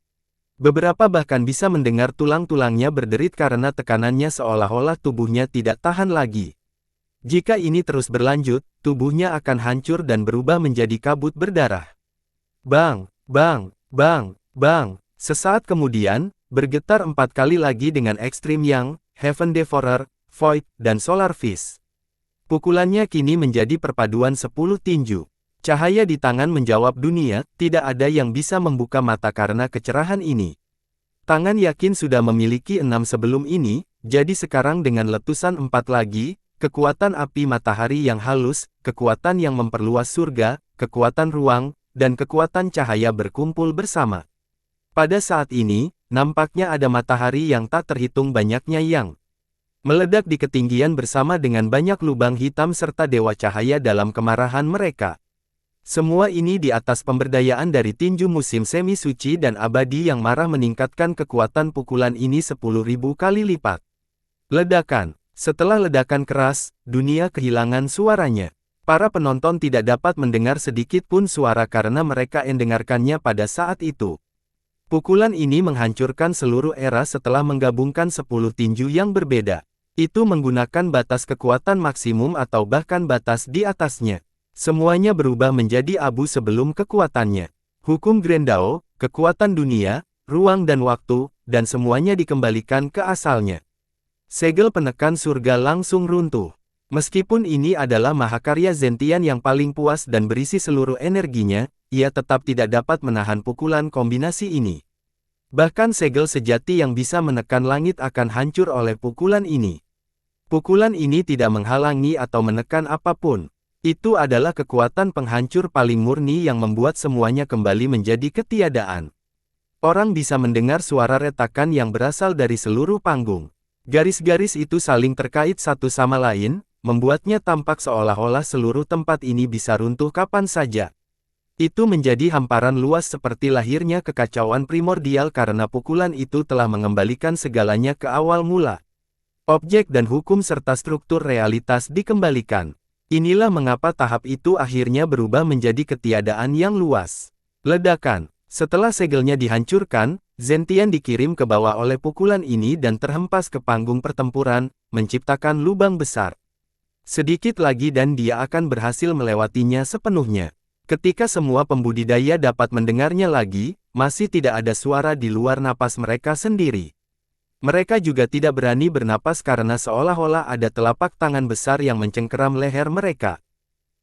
Beberapa bahkan bisa mendengar tulang-tulangnya berderit karena tekanannya seolah-olah tubuhnya tidak tahan lagi. Jika ini terus berlanjut, tubuhnya akan hancur dan berubah menjadi kabut berdarah. Bang, bang, bang, bang. Sesaat kemudian, bergetar 4 kali lagi dengan Extreme Yang, Heaven Devourer, Void, dan Solar Fist. Pukulannya kini menjadi perpaduan 10 tinju. Cahaya di tangan menjawab dunia, tidak ada yang bisa membuka mata karena kecerahan ini. Tangan yakin sudah memiliki 6 sebelum ini, jadi sekarang dengan letusan 4 lagi, kekuatan api matahari yang halus, kekuatan yang memperluas surga, kekuatan ruang, dan kekuatan cahaya berkumpul bersama. Pada saat ini, nampaknya ada matahari yang tak terhitung banyaknya yang meledak di ketinggian bersama dengan banyak lubang hitam serta dewa cahaya dalam kemarahan mereka. Semua ini di atas pemberdayaan dari tinju musim semi suci dan abadi yang marah meningkatkan kekuatan pukulan ini 10.000 kali lipat. Ledakan. Setelah ledakan keras, dunia kehilangan suaranya. Para penonton tidak dapat mendengar sedikit pun suara karena mereka mendengarkannya pada saat itu. Pukulan ini menghancurkan seluruh era setelah menggabungkan 10 tinju yang berbeda. Itu menggunakan batas kekuatan maksimum atau bahkan batas di atasnya. Semuanya berubah menjadi abu sebelum kekuatannya. Hukum Grendao, kekuatan dunia, ruang dan waktu, dan semuanya dikembalikan ke asalnya. Segel penekan surga langsung runtuh. Meskipun ini adalah mahakarya Zentian yang paling puas dan berisi seluruh energinya, ia tetap tidak dapat menahan pukulan kombinasi ini. Bahkan segel sejati yang bisa menekan langit akan hancur oleh pukulan ini. Pukulan ini tidak menghalangi atau menekan apapun. Itu adalah kekuatan penghancur paling murni yang membuat semuanya kembali menjadi ketiadaan. Orang bisa mendengar suara retakan yang berasal dari seluruh panggung. Garis-garis itu saling terkait satu sama lain, membuatnya tampak seolah-olah seluruh tempat ini bisa runtuh kapan saja. Itu menjadi hamparan luas seperti lahirnya kekacauan primordial karena pukulan itu telah mengembalikan segalanya ke awal mula. Objek dan hukum serta struktur realitas dikembalikan. Inilah mengapa tahap itu akhirnya berubah menjadi ketiadaan yang luas. Ledakan. Setelah segelnya dihancurkan, Zentian dikirim ke bawah oleh pukulan ini dan terhempas ke panggung pertempuran, menciptakan lubang besar. Sedikit lagi dan dia akan berhasil melewatinya sepenuhnya. Ketika semua pembudidaya dapat mendengarnya lagi, masih tidak ada suara di luar napas mereka sendiri. Mereka juga tidak berani bernapas karena seolah-olah ada telapak tangan besar yang mencengkeram leher mereka.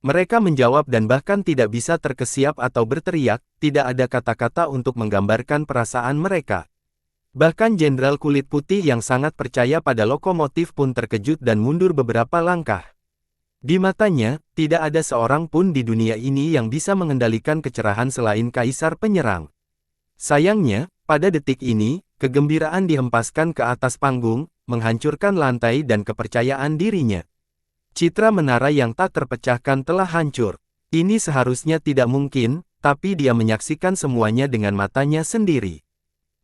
Mereka menjawab dan bahkan tidak bisa terkesiap atau berteriak, tidak ada kata-kata untuk menggambarkan perasaan mereka. Bahkan Jenderal Kulit Putih yang sangat percaya pada lokomotif pun terkejut dan mundur beberapa langkah. Di matanya, tidak ada seorang pun di dunia ini yang bisa mengendalikan kecerahan selain Kaisar Penyerang. Sayangnya, pada detik ini, kegembiraan dihempaskan ke atas panggung, menghancurkan lantai dan kepercayaan dirinya. Citra menara yang tak terpecahkan telah hancur. Ini seharusnya tidak mungkin, tapi dia menyaksikan semuanya dengan matanya sendiri.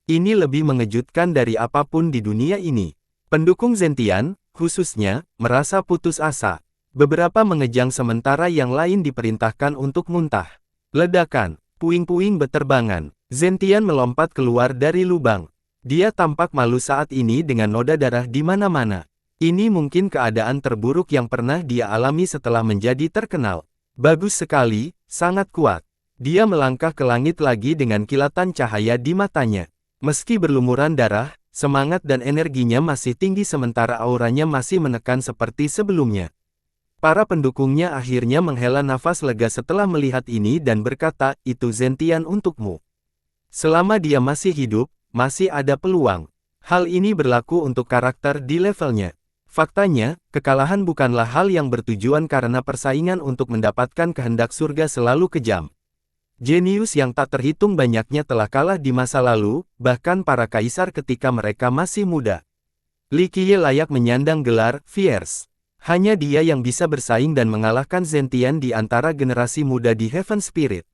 Ini lebih mengejutkan dari apapun di dunia ini. Pendukung Zentian, khususnya, merasa putus asa. Beberapa mengejang sementara yang lain diperintahkan untuk muntah. Ledakan, puing-puing beterbangan. Zentian melompat keluar dari lubang. Dia tampak malu saat ini dengan noda darah di mana-mana. Ini mungkin keadaan terburuk yang pernah dia alami setelah menjadi terkenal. Bagus sekali, sangat kuat. Dia melangkah ke langit lagi dengan kilatan cahaya di matanya. Meski berlumuran darah, semangat dan energinya masih tinggi sementara auranya masih menekan seperti sebelumnya. Para pendukungnya akhirnya menghela nafas lega setelah melihat ini dan berkata, "Itu Zentian untukmu." Selama dia masih hidup, masih ada peluang. Hal ini berlaku untuk karakter di levelnya. Faktanya, kekalahan bukanlah hal yang bertujuan karena persaingan untuk mendapatkan kehendak surga selalu kejam. Jenius yang tak terhitung banyaknya telah kalah di masa lalu, bahkan para kaisar ketika mereka masih muda. Li Qiye layak menyandang gelar Fierce. Hanya dia yang bisa bersaing dan mengalahkan Zentian di antara generasi muda di Heaven Spirit.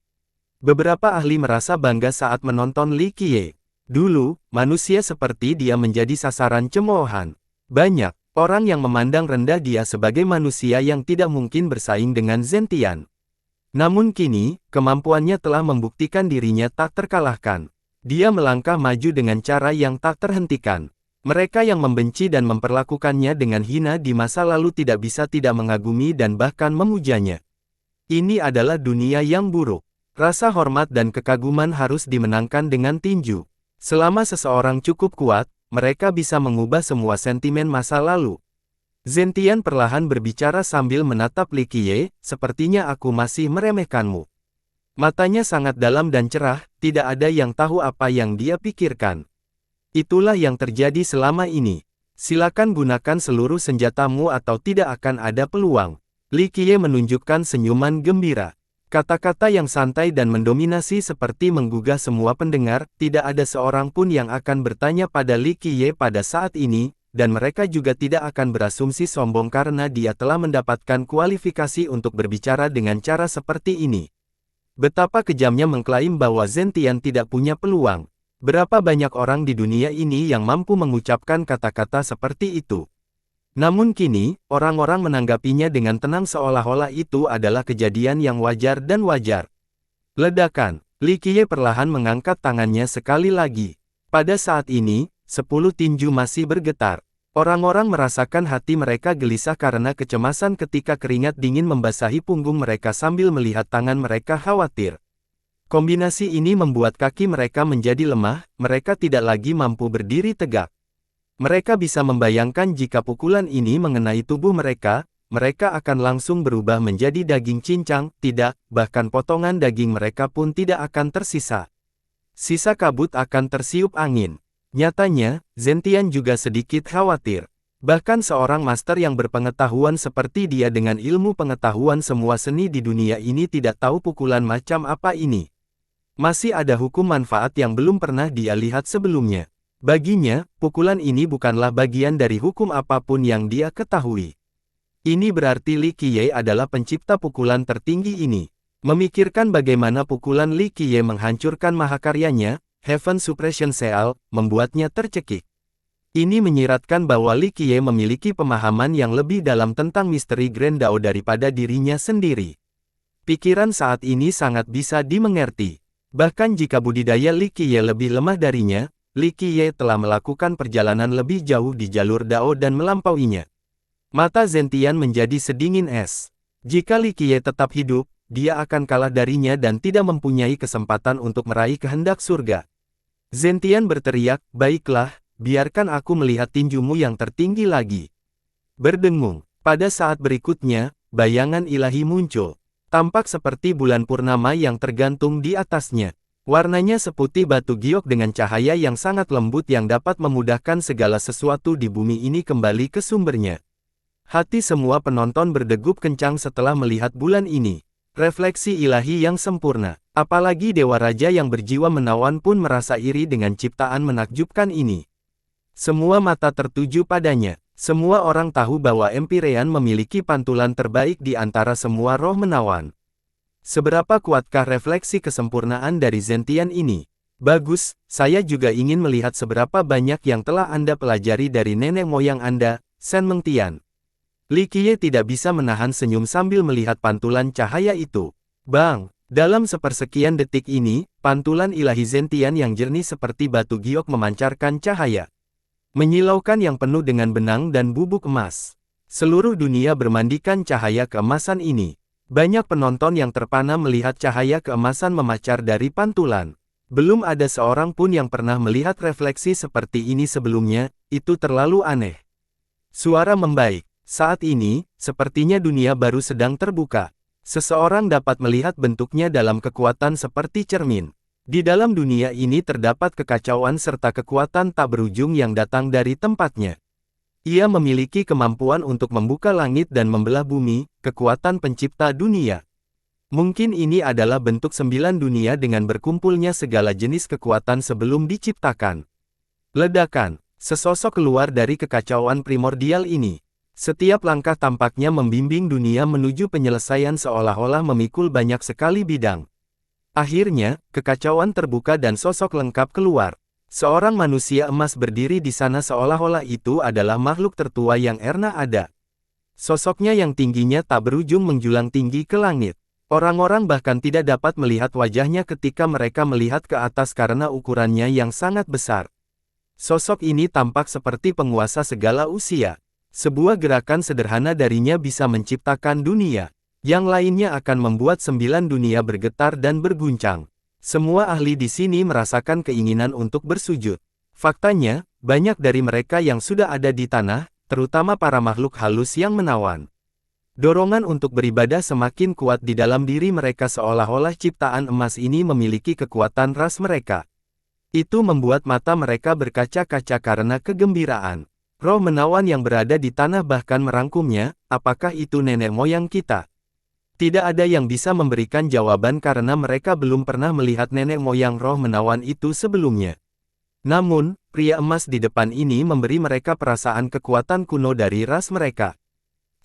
Beberapa ahli merasa bangga saat menonton Li Qiye. Dulu, manusia seperti dia menjadi sasaran cemoohan. Banyak orang yang memandang rendah dia sebagai manusia yang tidak mungkin bersaing dengan Zentian. Namun kini, kemampuannya telah membuktikan dirinya tak terkalahkan. Dia melangkah maju dengan cara yang tak terhentikan. Mereka yang membenci dan memperlakukannya dengan hina di masa lalu tidak bisa tidak mengagumi dan bahkan memujanya. Ini adalah dunia yang buruk. Rasa hormat dan kekaguman harus dimenangkan dengan tinju. Selama seseorang cukup kuat, mereka bisa mengubah semua sentimen masa lalu. Zentian perlahan berbicara sambil menatap Li Qiye, "Sepertinya aku masih meremehkanmu." Matanya sangat dalam dan cerah, tidak ada yang tahu apa yang dia pikirkan. Itulah yang terjadi selama ini. Silakan gunakan seluruh senjatamu atau tidak akan ada peluang. Li Qiye menunjukkan senyuman gembira. Kata-kata yang santai dan mendominasi seperti menggugah semua pendengar, tidak ada seorang pun yang akan bertanya pada Li Qiye pada saat ini, dan mereka juga tidak akan berasumsi sombong karena dia telah mendapatkan kualifikasi untuk berbicara dengan cara seperti ini. Betapa kejamnya mengklaim bahwa Zentian tidak punya peluang. Berapa banyak orang di dunia ini yang mampu mengucapkan kata-kata seperti itu. Namun kini, orang-orang menanggapinya dengan tenang seolah-olah itu adalah kejadian yang wajar dan wajar. Ledakan, Li Qiye perlahan mengangkat tangannya sekali lagi. Pada saat ini, 10 tinju masih bergetar. Orang-orang merasakan hati mereka gelisah karena kecemasan ketika keringat dingin membasahi punggung mereka sambil melihat tangan mereka khawatir. Kombinasi ini membuat kaki mereka menjadi lemah, mereka tidak lagi mampu berdiri tegak. Mereka bisa membayangkan jika pukulan ini mengenai tubuh mereka, mereka akan langsung berubah menjadi daging cincang, tidak, bahkan potongan daging mereka pun tidak akan tersisa. Sisa kabut akan tersiup angin. Nyatanya, Zentian juga sedikit khawatir. Bahkan seorang master yang berpengetahuan seperti dia dengan ilmu pengetahuan semua seni di dunia ini tidak tahu pukulan macam apa ini. Masih ada hukum manfaat yang belum pernah dia lihat sebelumnya. Baginya, pukulan ini bukanlah bagian dari hukum apapun yang dia ketahui. Ini berarti Li Qiye adalah pencipta pukulan tertinggi ini. Memikirkan bagaimana pukulan Li Qiye menghancurkan mahakaryanya, Heaven Suppression Seal, membuatnya tercekik. Ini menyiratkan bahwa Li Qiye memiliki pemahaman yang lebih dalam tentang misteri Grand Dao daripada dirinya sendiri. Pikiran saat ini sangat bisa dimengerti. Bahkan jika budidaya Li Qiye lebih lemah darinya, Li Qiye telah melakukan perjalanan lebih jauh di jalur Dao dan melampauinya. Mata Zentian menjadi sedingin es. Jika Li Qiye tetap hidup, dia akan kalah darinya dan tidak mempunyai kesempatan untuk meraih kehendak surga. Zentian berteriak, "Baiklah, biarkan aku melihat tinjumu yang tertinggi lagi." Berdengung. Pada saat berikutnya, bayangan ilahi muncul. Tampak seperti bulan purnama yang tergantung di atasnya. Warnanya seputih batu giok dengan cahaya yang sangat lembut yang dapat memudahkan segala sesuatu di bumi ini kembali ke sumbernya. Hati semua penonton berdegup kencang setelah melihat bulan ini. Refleksi ilahi yang sempurna. Apalagi Dewa Raja yang berjiwa menawan pun merasa iri dengan ciptaan menakjubkan ini. Semua mata tertuju padanya. Semua orang tahu bahwa Empyrean memiliki pantulan terbaik di antara semua roh menawan. Seberapa kuatkah refleksi kesempurnaan dari Zentian ini? Bagus, saya juga ingin melihat seberapa banyak yang telah Anda pelajari dari nenek moyang Anda, Shen Mengtian. Li Qiye tidak bisa menahan senyum sambil melihat pantulan cahaya itu. Bang! Dalam sepersekian detik ini, pantulan ilahi Zentian yang jernih seperti batu giok memancarkan cahaya menyilaukan yang penuh dengan benang dan bubuk emas. Seluruh dunia bermandikan cahaya keemasan ini. Banyak penonton yang terpana melihat cahaya keemasan memacar dari pantulan. Belum ada seorang pun yang pernah melihat refleksi seperti ini sebelumnya, itu terlalu aneh. Suara membaik. Saat ini, sepertinya dunia baru sedang terbuka. Seseorang dapat melihat bentuknya dalam kekuatan seperti cermin. Di dalam dunia ini terdapat kekacauan serta kekuatan tak berujung yang datang dari tempatnya. Ia memiliki kemampuan untuk membuka langit dan membelah bumi, kekuatan pencipta dunia. Mungkin ini adalah bentuk 9 dunia dengan berkumpulnya segala jenis kekuatan sebelum diciptakan. Ledakan, sesosok keluar dari kekacauan primordial ini. Setiap langkah tampaknya membimbing dunia menuju penyelesaian seolah-olah memikul banyak sekali bidang. Akhirnya, kekacauan terbuka dan sosok lengkap keluar. Seorang manusia emas berdiri di sana seolah-olah itu adalah makhluk tertua yang pernah ada. Sosoknya yang tingginya tak berujung menjulang tinggi ke langit. Orang-orang bahkan tidak dapat melihat wajahnya ketika mereka melihat ke atas karena ukurannya yang sangat besar. Sosok ini tampak seperti penguasa segala usia. Sebuah gerakan sederhana darinya bisa menciptakan dunia. Yang lainnya akan membuat 9 dunia bergetar dan berguncang. Semua ahli di sini merasakan keinginan untuk bersujud. Faktanya, banyak dari mereka yang sudah ada di tanah, terutama para makhluk halus yang menawan. Dorongan untuk beribadah semakin kuat di dalam diri mereka seolah-olah ciptaan emas ini memiliki kekuatan ras mereka. Itu membuat mata mereka berkaca-kaca karena kegembiraan. Roh menawan yang berada di tanah bahkan merangkumnya, apakah itu nenek moyang kita? Tidak ada yang bisa memberikan jawaban karena mereka belum pernah melihat nenek moyang roh menawan itu sebelumnya. Namun, pria emas di depan ini memberi mereka perasaan kekuatan kuno dari ras mereka.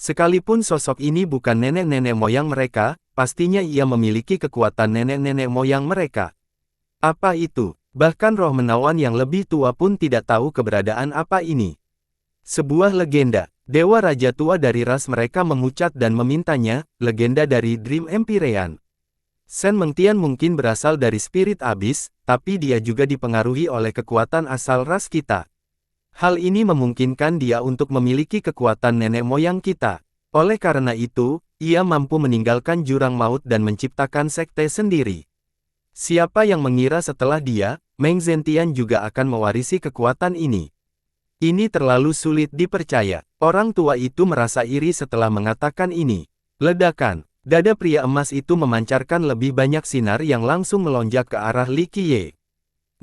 Sekalipun sosok ini bukan nenek-nenek moyang mereka, pastinya ia memiliki kekuatan nenek-nenek moyang mereka. Apa itu? Bahkan roh menawan yang lebih tua pun tidak tahu keberadaan apa ini. Sebuah legenda, Dewa Raja tua dari ras mereka memucat dan memintanya, legenda dari Dream Empyrean. Shen Mengtian mungkin berasal dari spirit abis, tapi dia juga dipengaruhi oleh kekuatan asal ras kita. Hal ini memungkinkan dia untuk memiliki kekuatan nenek moyang kita. Oleh karena itu, ia mampu meninggalkan jurang maut dan menciptakan sekte sendiri. Siapa yang mengira setelah dia, Meng Zentian juga akan mewarisi kekuatan ini? Ini terlalu sulit dipercaya. Orang tua itu merasa iri setelah mengatakan ini. Ledakan. Dada pria emas itu memancarkan lebih banyak sinar yang langsung melonjak ke arah Li Qiye.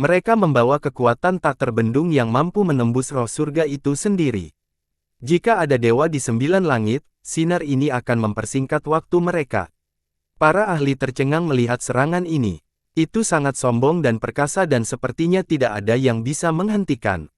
Mereka membawa kekuatan tak terbendung yang mampu menembus roh surga itu sendiri. Jika ada dewa di 9 langit, sinar ini akan mempersingkat waktu mereka. Para ahli tercengang melihat serangan ini. Itu sangat sombong dan perkasa dan sepertinya tidak ada yang bisa menghentikan.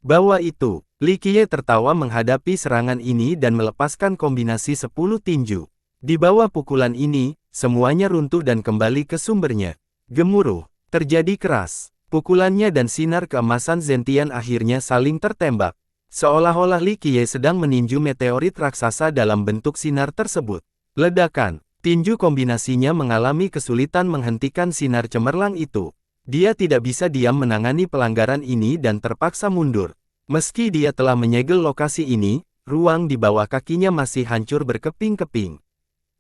Bahwa itu, Li Qiye tertawa menghadapi serangan ini dan melepaskan kombinasi 10 tinju. Di bawah pukulan ini, semuanya runtuh dan kembali ke sumbernya. Gemuruh, terjadi keras. Pukulannya dan sinar keemasan Zentian akhirnya saling tertembak. Seolah-olah Li Qiye sedang meninju meteorit raksasa dalam bentuk sinar tersebut. Ledakan, tinju kombinasinya mengalami kesulitan menghentikan sinar cemerlang itu. Dia tidak bisa diam menangani pelanggaran ini dan terpaksa mundur. Meski dia telah menyegel lokasi ini, ruang di bawah kakinya masih hancur berkeping-keping.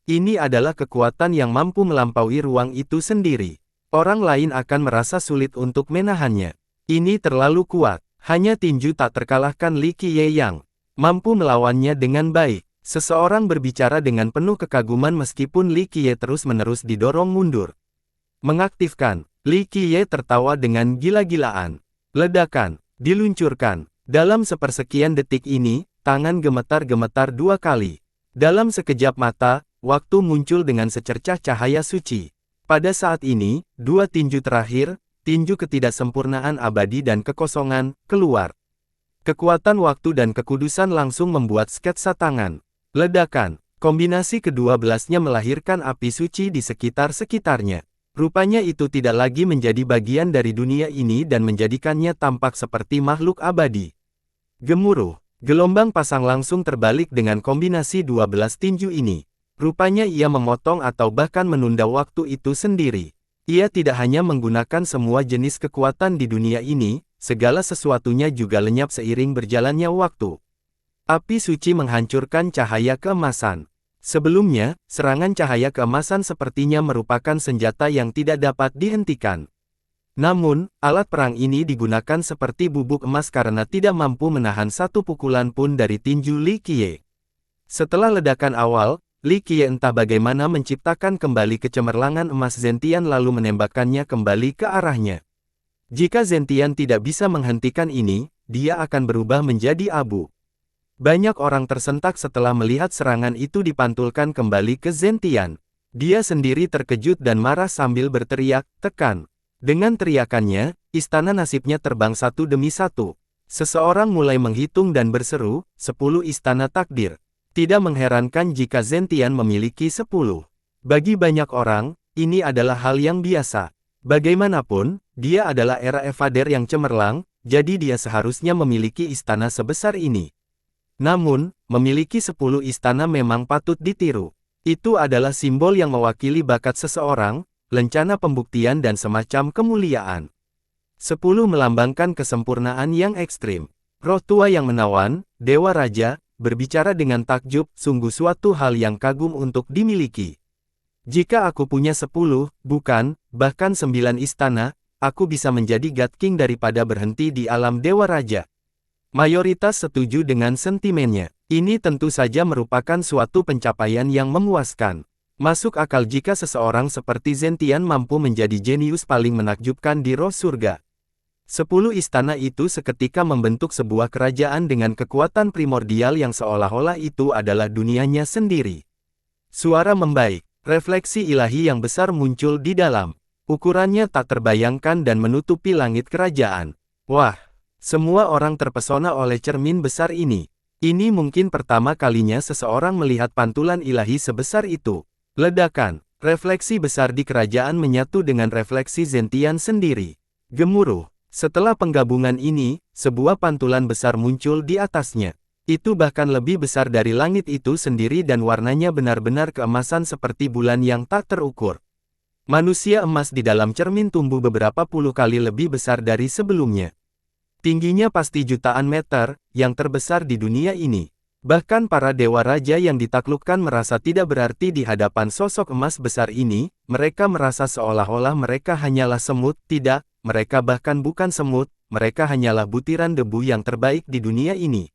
Ini adalah kekuatan yang mampu melampaui ruang itu sendiri. Orang lain akan merasa sulit untuk menahannya. Ini terlalu kuat. Hanya tinju tak terkalahkan Li Qiye yang mampu melawannya dengan baik. Seseorang berbicara dengan penuh kekaguman meskipun Li Qiye terus-menerus didorong mundur. Mengaktifkan. Li Qiye tertawa dengan gila-gilaan. Ledakan, diluncurkan. Dalam sepersekian detik ini, tangan gemetar-gemetar 2 kali. Dalam sekejap mata, waktu muncul dengan secercah cahaya suci. Pada saat ini, 2 tinju terakhir, tinju ketidaksempurnaan abadi dan kekosongan, keluar. Kekuatan waktu dan kekudusan langsung membuat sketsa tangan. Ledakan, kombinasi ke-12-nya melahirkan api suci di sekitar-sekitarnya. Rupanya itu tidak lagi menjadi bagian dari dunia ini dan menjadikannya tampak seperti makhluk abadi. Gemuruh, gelombang pasang langsung terbalik dengan kombinasi 12 tinju ini. Rupanya ia memotong atau bahkan menunda waktu itu sendiri. Ia tidak hanya menggunakan semua jenis kekuatan di dunia ini, segala sesuatunya juga lenyap seiring berjalannya waktu. Api suci menghancurkan cahaya keemasan. Sebelumnya, serangan cahaya keemasan sepertinya merupakan senjata yang tidak dapat dihentikan. Namun, alat perang ini digunakan seperti bubuk emas karena tidak mampu menahan satu pukulan pun dari tinju Li Qiye. Setelah ledakan awal, Li Qiye entah bagaimana menciptakan kembali kecemerlangan emas Zentian lalu menembakkannya kembali ke arahnya. Jika Zentian tidak bisa menghentikan ini, dia akan berubah menjadi abu. Banyak orang tersentak setelah melihat serangan itu dipantulkan kembali ke Zentian. Dia sendiri terkejut dan marah sambil berteriak, "Tekan!" Dengan teriakannya, istana nasibnya terbang satu demi satu. Seseorang mulai menghitung dan berseru, 10 istana takdir. Tidak mengherankan jika Zentian memiliki 10. Bagi banyak orang, ini adalah hal yang biasa. Bagaimanapun, dia adalah era Evader yang cemerlang, jadi dia seharusnya memiliki istana sebesar ini. Namun, memiliki 10 istana memang patut ditiru. Itu adalah simbol yang mewakili bakat seseorang, lencana pembuktian dan semacam kemuliaan. 10 melambangkan kesempurnaan yang ekstrim. Roh tua yang menawan, Dewa Raja, berbicara dengan takjub, sungguh suatu hal yang kagum untuk dimiliki. Jika aku punya 10, bukan, bahkan 9 istana, aku bisa menjadi God King daripada berhenti di alam Dewa Raja. Mayoritas setuju dengan sentimennya. Ini tentu saja merupakan suatu pencapaian yang memuaskan. Masuk akal jika seseorang seperti Zentian mampu menjadi jenius paling menakjubkan di roh surga. 10 istana itu seketika membentuk sebuah kerajaan dengan kekuatan primordial yang seolah-olah itu adalah dunianya sendiri. Suara membaik, refleksi ilahi yang besar muncul di dalam. Ukurannya tak terbayangkan dan menutupi langit kerajaan. Wah, semua orang terpesona oleh cermin besar ini. Ini mungkin pertama kalinya seseorang melihat pantulan ilahi sebesar itu. Ledakan, refleksi besar di kerajaan menyatu dengan refleksi Zentian sendiri. Gemuruh. Setelah penggabungan ini, sebuah pantulan besar muncul di atasnya. Itu bahkan lebih besar dari langit itu sendiri dan warnanya benar-benar keemasan seperti bulan yang tak terukur. Manusia emas di dalam cermin tumbuh beberapa puluh kali lebih besar dari sebelumnya. Tingginya pasti jutaan meter, yang terbesar di dunia ini. Bahkan para dewa raja yang ditaklukkan merasa tidak berarti di hadapan sosok emas besar ini, mereka merasa seolah-olah mereka hanyalah semut, tidak. Mereka bahkan bukan semut, mereka hanyalah butiran debu yang terbaik di dunia ini.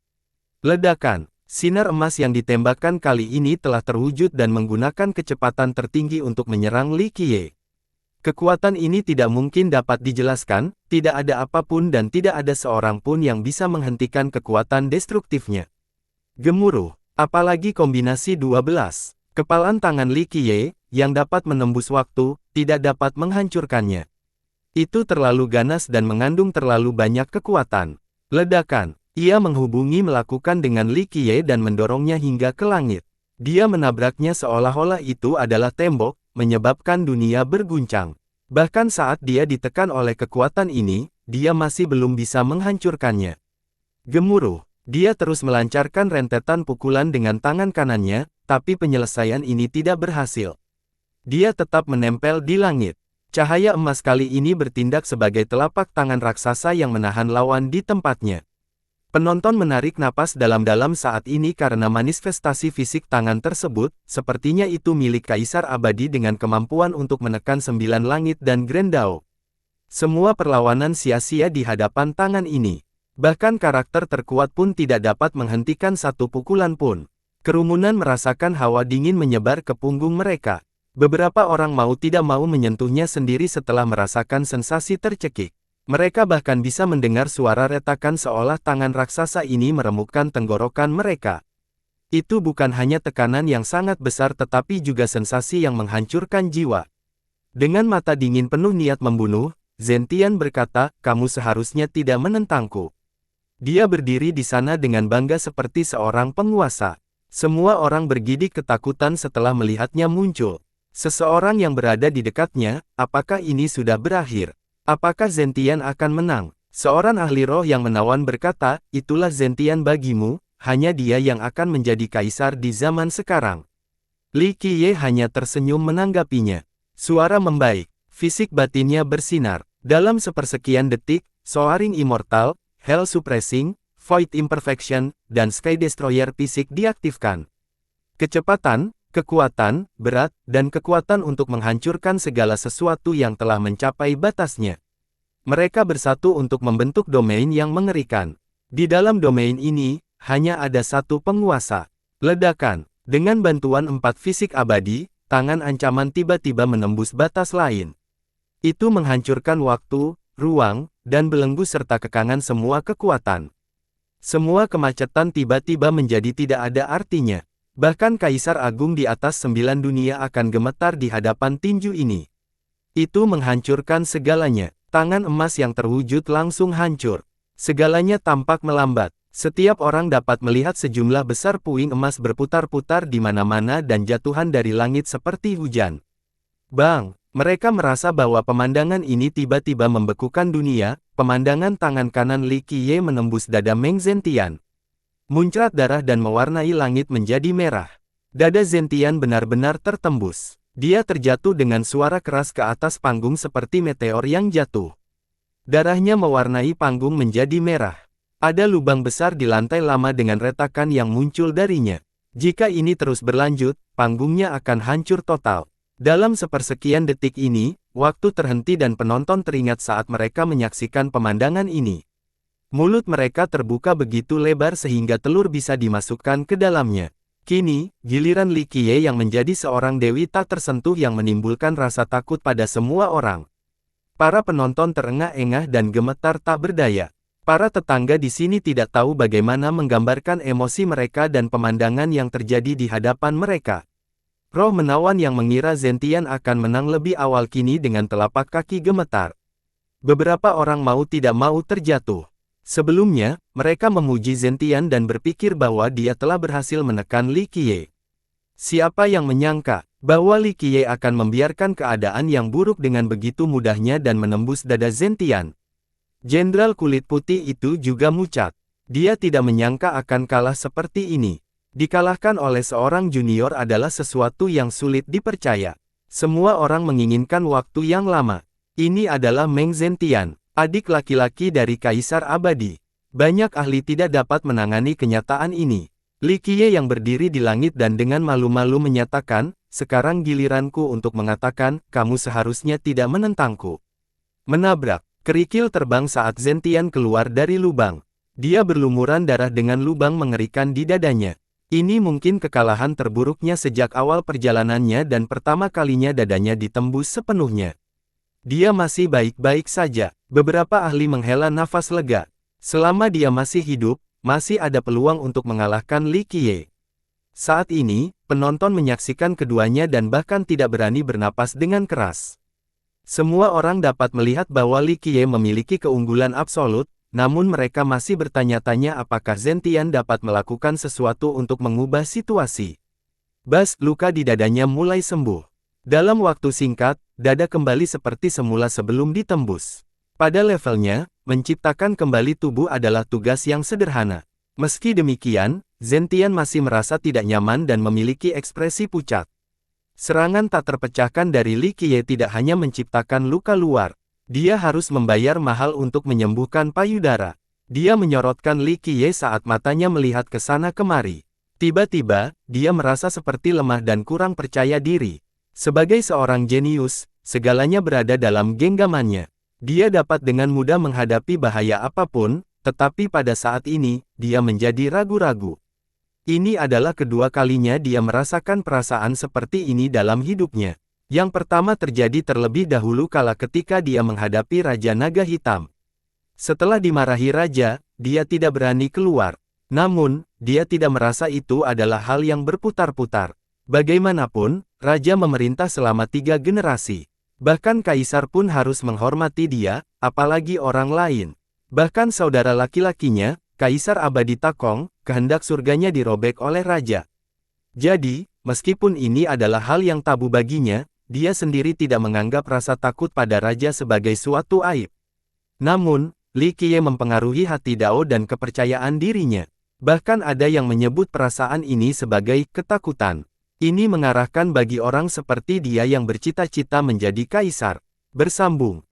Ledakan, sinar emas yang ditembakkan kali ini telah terwujud dan menggunakan kecepatan tertinggi untuk menyerang Li Qiye. Kekuatan ini tidak mungkin dapat dijelaskan, tidak ada apapun dan tidak ada seorang pun yang bisa menghentikan kekuatan destruktifnya. Gemuruh, apalagi kombinasi 12. Kepalan tangan Li Qiye, yang dapat menembus waktu, tidak dapat menghancurkannya. Itu terlalu ganas dan mengandung terlalu banyak kekuatan. Ledakan, ia menghubungi melakukan dengan Li Qiye dan mendorongnya hingga ke langit. Dia menabraknya seolah-olah itu adalah tembok, menyebabkan dunia berguncang. Bahkan saat dia ditekan oleh kekuatan ini, dia masih belum bisa menghancurkannya. Gemuruh, dia terus melancarkan rentetan pukulan dengan tangan kanannya, tapi penyelesaian ini tidak berhasil. Dia tetap menempel di langit. Cahaya emas kali ini bertindak sebagai telapak tangan raksasa yang menahan lawan di tempatnya. Penonton menarik napas dalam-dalam saat ini karena manifestasi fisik tangan tersebut, sepertinya itu milik Kaisar Abadi dengan kemampuan untuk menekan 9 langit dan Grendao. Semua perlawanan sia-sia di hadapan tangan ini. Bahkan karakter terkuat pun tidak dapat menghentikan satu pukulan pun. Kerumunan merasakan hawa dingin menyebar ke punggung mereka. Beberapa orang mau tidak mau menyentuhnya sendiri setelah merasakan sensasi tercekik. Mereka bahkan bisa mendengar suara retakan seolah tangan raksasa ini meremukkan tenggorokan mereka. Itu bukan hanya tekanan yang sangat besar tetapi juga sensasi yang menghancurkan jiwa. Dengan mata dingin penuh niat membunuh, Zentian berkata, "Kamu seharusnya tidak menentangku." Dia berdiri di sana dengan bangga seperti seorang penguasa. Semua orang bergidik ketakutan setelah melihatnya muncul. Seseorang yang berada di dekatnya, apakah ini sudah berakhir? Apakah Zentian akan menang? Seorang ahli roh yang menawan berkata, itulah Zentian bagimu, hanya dia yang akan menjadi kaisar di zaman sekarang. Li Qiye hanya tersenyum menanggapinya. Suara membaik, fisik batinnya bersinar. Dalam sepersekian detik, Soaring Immortal, Hell Suppressing, Void Imperfection, dan Sky Destroyer fisik diaktifkan. Kecepatan, kekuatan, berat, dan kekuatan untuk menghancurkan segala sesuatu yang telah mencapai batasnya. Mereka bersatu untuk membentuk domain yang mengerikan. Di dalam domain ini, hanya ada satu penguasa. Ledakan. Dengan bantuan 4 fisik abadi, tangan ancaman tiba-tiba menembus batas lain. Itu menghancurkan waktu, ruang, dan belenggu serta kekangan semua kekuatan. Semua kemacetan tiba-tiba menjadi tidak ada artinya. Bahkan Kaisar Agung di atas 9 dunia akan gemetar di hadapan tinju ini. Itu menghancurkan segalanya. Tangan emas yang terwujud langsung hancur. Segalanya tampak melambat. Setiap orang dapat melihat sejumlah besar puing emas berputar-putar di mana-mana dan jatuhan dari langit seperti hujan. Bang! Mereka merasa bahwa pemandangan ini tiba-tiba membekukan dunia. Pemandangan tangan kanan Li Qiye menembus dada Meng Zentian. Muncrat darah dan mewarnai langit menjadi merah. Dada Zentian benar-benar tertembus. Dia terjatuh dengan suara keras ke atas panggung seperti meteor yang jatuh. Darahnya mewarnai panggung menjadi merah. Ada lubang besar di lantai lama dengan retakan yang muncul darinya. Jika ini terus berlanjut, panggungnya akan hancur total. Dalam sepersekian detik ini, waktu terhenti dan penonton teringat saat mereka menyaksikan pemandangan ini. Mulut mereka terbuka begitu lebar sehingga telur bisa dimasukkan ke dalamnya. Kini, giliran Li Qiye yang menjadi seorang dewi tak tersentuh yang menimbulkan rasa takut pada semua orang. Para penonton terengah-engah dan gemetar tak berdaya. Para tetangga di sini tidak tahu bagaimana menggambarkan emosi mereka dan pemandangan yang terjadi di hadapan mereka. Roh menawan yang mengira Zentian akan menang lebih awal kini dengan telapak kaki gemetar. Beberapa orang mau tidak mau terjatuh. Sebelumnya, mereka memuji Zentian dan berpikir bahwa dia telah berhasil menekan Li Qiye. Siapa yang menyangka bahwa Li Qiye akan membiarkan keadaan yang buruk dengan begitu mudahnya dan menembus dada Zentian. Jenderal kulit putih itu juga mucat. Dia tidak menyangka akan kalah seperti ini. Dikalahkan oleh seorang junior adalah sesuatu yang sulit dipercaya. Semua orang menginginkan waktu yang lama. Ini adalah Meng Zentian, adik laki-laki dari Kaisar Abadi. Banyak ahli tidak dapat menangani kenyataan ini. Li Qiye yang berdiri di langit dan dengan malu-malu menyatakan, sekarang giliranku untuk mengatakan, kamu seharusnya tidak menentangku. Menabrak. Kerikil terbang saat Zentian keluar dari lubang. Dia berlumuran darah dengan lubang mengerikan di dadanya. Ini mungkin kekalahan terburuknya sejak awal perjalanannya dan pertama kalinya dadanya ditembus sepenuhnya. Dia masih baik-baik saja. Beberapa ahli menghela nafas lega. Selama dia masih hidup, masih ada peluang untuk mengalahkan Li Qiye. Saat ini, penonton menyaksikan keduanya dan bahkan tidak berani bernapas dengan keras. Semua orang dapat melihat bahwa Li Qiye memiliki keunggulan absolut, namun mereka masih bertanya-tanya apakah Zentian dapat melakukan sesuatu untuk mengubah situasi. Bas, luka di dadanya mulai sembuh. Dalam waktu singkat, dada kembali seperti semula sebelum ditembus. Pada levelnya, menciptakan kembali tubuh adalah tugas yang sederhana. Meski demikian, Zentian masih merasa tidak nyaman dan memiliki ekspresi pucat. Serangan tak terpecahkan dari Li Qiye tidak hanya menciptakan luka luar. Dia harus membayar mahal untuk menyembuhkan payudara. Dia menyorotkan Li Qiye saat matanya melihat ke sana kemari. Tiba-tiba, dia merasa seperti lemah dan kurang percaya diri. Sebagai seorang jenius, segalanya berada dalam genggamannya. Dia dapat dengan mudah menghadapi bahaya apapun, tetapi pada saat ini, dia menjadi ragu-ragu. Ini adalah kedua kalinya dia merasakan perasaan seperti ini dalam hidupnya. Yang pertama terjadi terlebih dahulu kala ketika dia menghadapi Raja Naga Hitam. Setelah dimarahi Raja, dia tidak berani keluar. Namun, dia tidak merasa itu adalah hal yang berputar-putar. Bagaimanapun, Raja memerintah selama 3 generasi. Bahkan Kaisar pun harus menghormati dia, apalagi orang lain. Bahkan saudara laki-lakinya, Kaisar Abadi Takong, kehendak surganya dirobek oleh Raja. Jadi, meskipun ini adalah hal yang tabu baginya, dia sendiri tidak menganggap rasa takut pada Raja sebagai suatu aib. Namun, Li Qiye mempengaruhi hati Dao dan kepercayaan dirinya. Bahkan ada yang menyebut perasaan ini sebagai ketakutan. Ini mengarahkan bagi orang seperti dia yang bercita-cita menjadi kaisar. Bersambung.